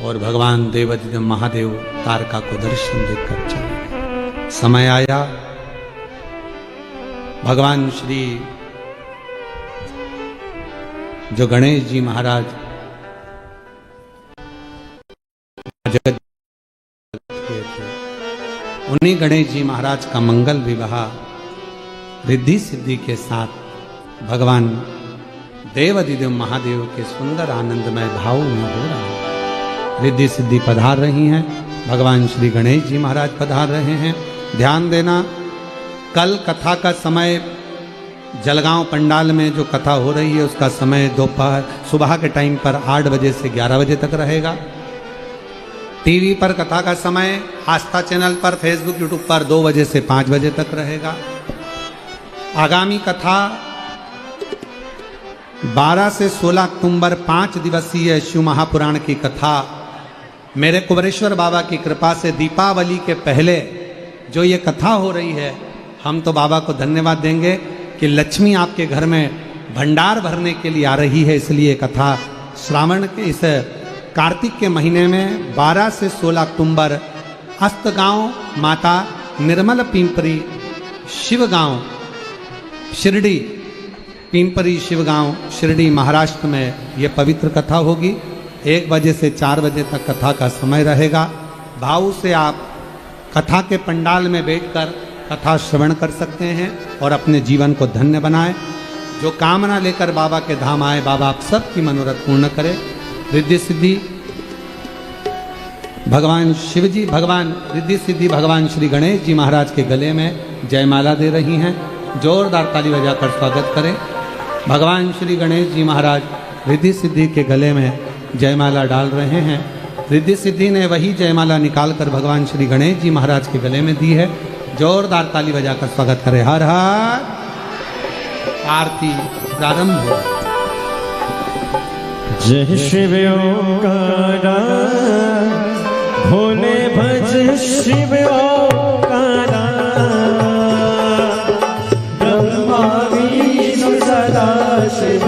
और भगवान देवाधिदेव महादेव तारका को दर्शन देकर चले। समय आया, भगवान श्री जो गणेश जी महाराज जगत हुए थे। उन्हीं गणेश जी महाराज का मंगल विवाह रिद्धि सिद्धि के साथ भगवान देवाधिदेव महादेव के सुंदर आनंदमय भाव में हो रहा है। रिद्धि सिद्धि पधार रही हैं, भगवान श्री गणेश जी महाराज पधार रहे हैं। ध्यान देना, कल कथा का समय जलगांव पंडाल में जो कथा हो रही है उसका समय दोपहर सुबह के टाइम पर 8 बजे से 11 बजे तक रहेगा। टीवी पर कथा का समय आस्था चैनल पर, फेसबुक यूट्यूब पर 2 बजे से 5 बजे तक रहेगा। आगामी कथा 12 से 16 अक्टूबर 5 दिवसीय शिव महापुराण की कथा मेरे कुबरेश्वर बाबा की कृपा से दीपावली के पहले जो ये कथा हो रही है, हम तो बाबा को धन्यवाद देंगे कि लक्ष्मी आपके घर में भंडार भरने के लिए आ रही है। इसलिए कथा श्रावण के इस कार्तिक के महीने में 12 से 16 अक्टूबर अस्तगांव माता निर्मल पिंपरी शिवगांव शिरडी, पिंपरी शिवगांव शिरडी महाराष्ट्र में ये पवित्र कथा होगी। 1 बजे से 4 बजे तक कथा का समय रहेगा। भाव से आप कथा के पंडाल में बैठकर कथा श्रवण कर सकते हैं और अपने जीवन को धन्य बनाएं। जो कामना लेकर बाबा के धाम आए, बाबा आप सबकी मनोरथ पूर्ण करें। रिद्धि सिद्धि भगवान शिव जी, भगवान रिद्धि सिद्धि भगवान श्री गणेश जी महाराज के गले में जयमाला दे रही हैं। जोरदार ताली बजाकर स्वागत करें। भगवान श्री गणेश जी महाराज रिद्धि सिद्धि के गले में जयमाला डाल रहे हैं। रिद्धि सिद्धि ने वही जयमाला निकालकर भगवान श्री गणेश जी महाराज के गले में दी है। जोरदार ताली बजाकर स्वागत करें। हर हर। आरती प्रारंभ हो। जय शिव ओंकारा, भोले भज शिव ओंकारा, ब्रह्मा विष्णु सदा शिव,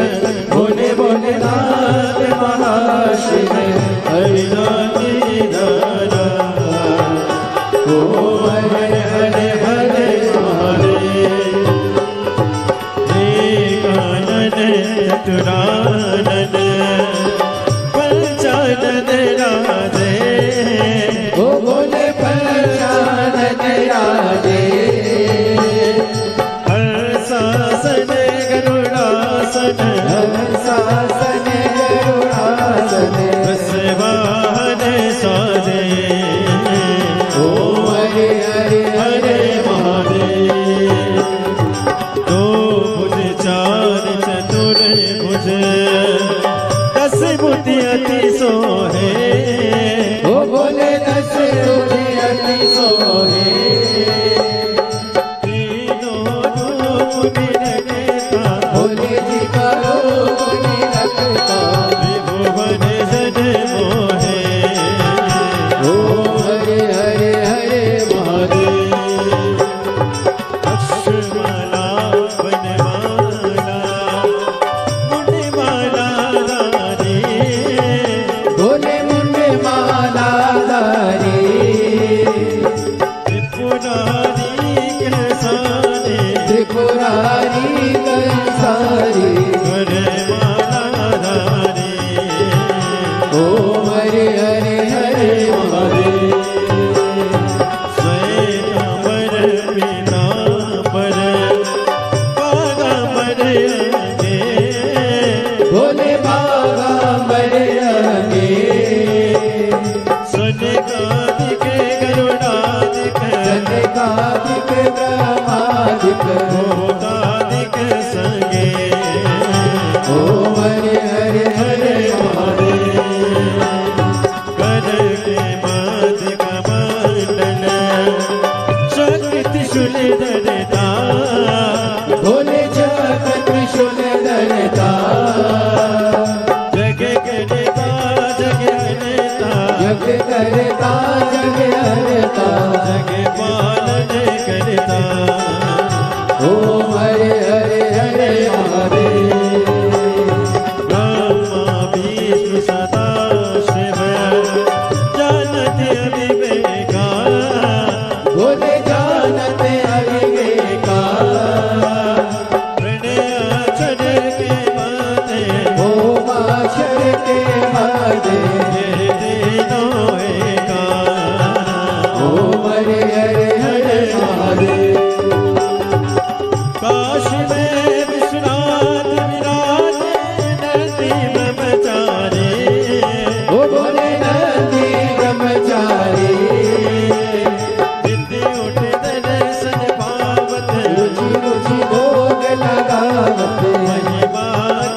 भोले भोलेनाथ महाशिव, हरिनाथी दारा, ओ हरे हरे हरे महादेव, एकानन चतुरानन, पंचानन राधे, ओ बोले पंचानन राधे, हर्षासन गरुड़ासन, हर्षासन गरुड़ासन, वृषभान साजे, ओ हरे हरे हरे महादेव, दो भुज चार चतुर भुज, 10 बुद्धि अति सोहे, ओ बोले 10 बुद्धि अति सोहे, तीनों रूप निरखता, भोले जी का रूप निरखता, त्रिभुवन जन मोहे, ओ हरे हरे हरे महादेव, अक्षमाला वनमाला, मुनिमाला रानी, भोले मुंडे माला धारी, त्रिपुरारी कृसाने, त्रिपुरारी कंसारी, वनमाला रानी, ओ हरे हरे हरे महादेव, स्वयंवर पीतांबर, बागांबर अंगे, भोले बागांबर अंगे, सनकादिक गरुडादिक, सनकादिक ब्रह्मादिक, भूतादिक संगे, ओ हरे हरे हरे महादेव, कर के माध कमंडल, शक्ति शूल धरता, भोले जगत त्रिशूल धरता, जग करता जग हरता, जग करता जग हरता, जग पालन करता, ओ हरे हरे हरे महिमा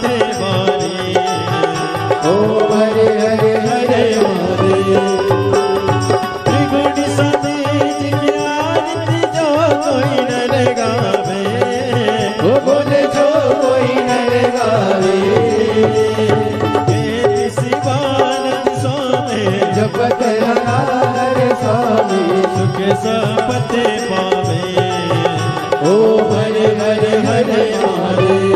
तुम्हारी। ओम हरे हरे हरे महादेव। त्रिगुण समेत की आरती जो कोई नर गावे। ओ बोले जो कोई नर गावे। शिवानंद स्वामी जपत हरे स्वामी सुख संपत्ति पावे। ओम हरे हरे हरे महादेव।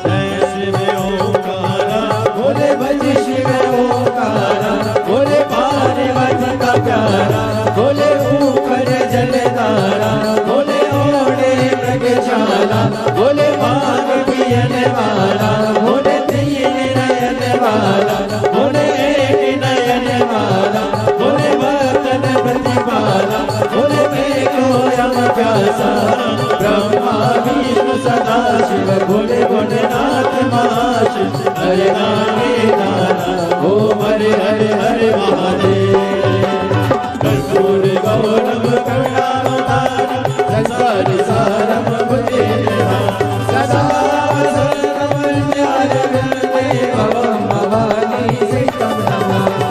जय शिव ओंकारा बोले भज शिव ओंकारा। बोले पार्वती का प्यारा। बोले ऊपर जलधारा। बोले ओढ़े मृगशाला। बोले माग पियन वाला। बोले तीन नयन वाला। बोले एक नयन वाला। बोले बर्तन प्रतिपाला। बोले मैं कोयम प्यासा। ब्रह्मा विष्णु सदा शिव। बोले भोलेनाथ महाशिव। हरे नामे नाना। ओम हरे हरे हरे महादेव। कर्पूर गौरव करुणावतारम। संसार सारम भुजगेन्द्रहारम। सदा वसंतम ज्ञानगम्ये भवं भवानी सहितं नमामि।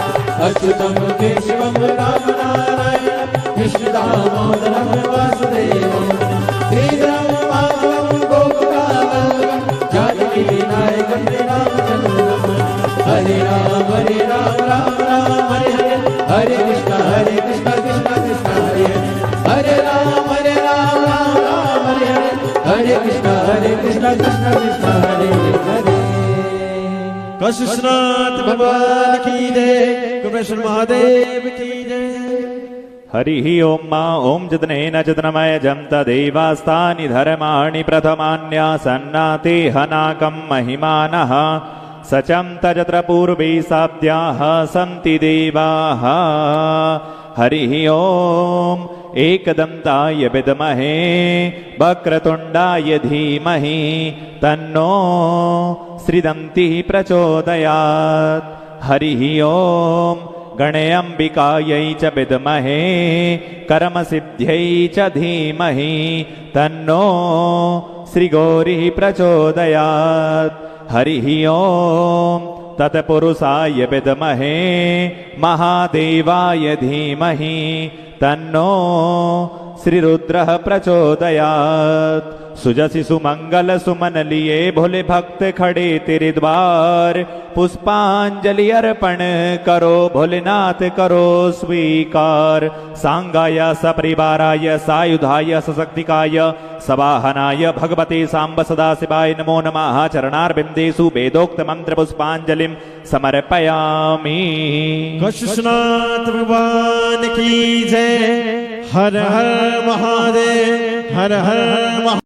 अच्युतं केशवं राम नारायणं कृष्णदामोदरं वासुदेवं। श्रीधरं माधवं गोपिकावल्लभं जानकीनायकं रामचन्द्रं। हरे राम राम राम हरे हरे। हरे कृष्ण कृष्ण कृष्ण हरे हरे। हरे राम राम हरे हरे। हरे कृष्ण कृष्ण कृष्ण हरे हरे। काशीनाथ भगवान की जय। कुबेश्वर महादेव की जय। हरिः ओं मा ॐ जतनेन जतनमयजं तदेवास्तानि धर्माणि प्रथमान्यासन्नाते हनाकं महिमानः सचं तजत्र पूर्वे साब्द्याः सन्ति देवाः। हरिः ओं एकदन्ताय विद्महे वक्रतुण्डाय धीमहि तन्नो श्रीदन्तिः प्रचोदयात्। हरिः ओं गणेऽम्बिकायै च विद्महे कर्मसिद्ध्यै च धीमहि तन्नो श्रीगौरिः प्रचोदयात्। हरिः ओं तत्पुरुषाय विद्महे महादेवाय धीमहि तन्नो श्रीरुद्रः प्रचोदयात्। सुजसि सुमंगल सुमन लिए भोले भक्त खड़े तेरे द्वार। पुष्पांजलि अर्पण करो भोलेनाथ करो स्वीकार। सांगाय सपरिवाराय सायुधाय सशक्तिकाय सवाहनाय भगवते सांब सदाशिवाय नमो नमः। चरणारविंदेषु वेदोक्त मंत्र पुष्पांजलिं समर्पयामि। काशीनाथ भगवान की जय। हर हर महादेव। हर हर महा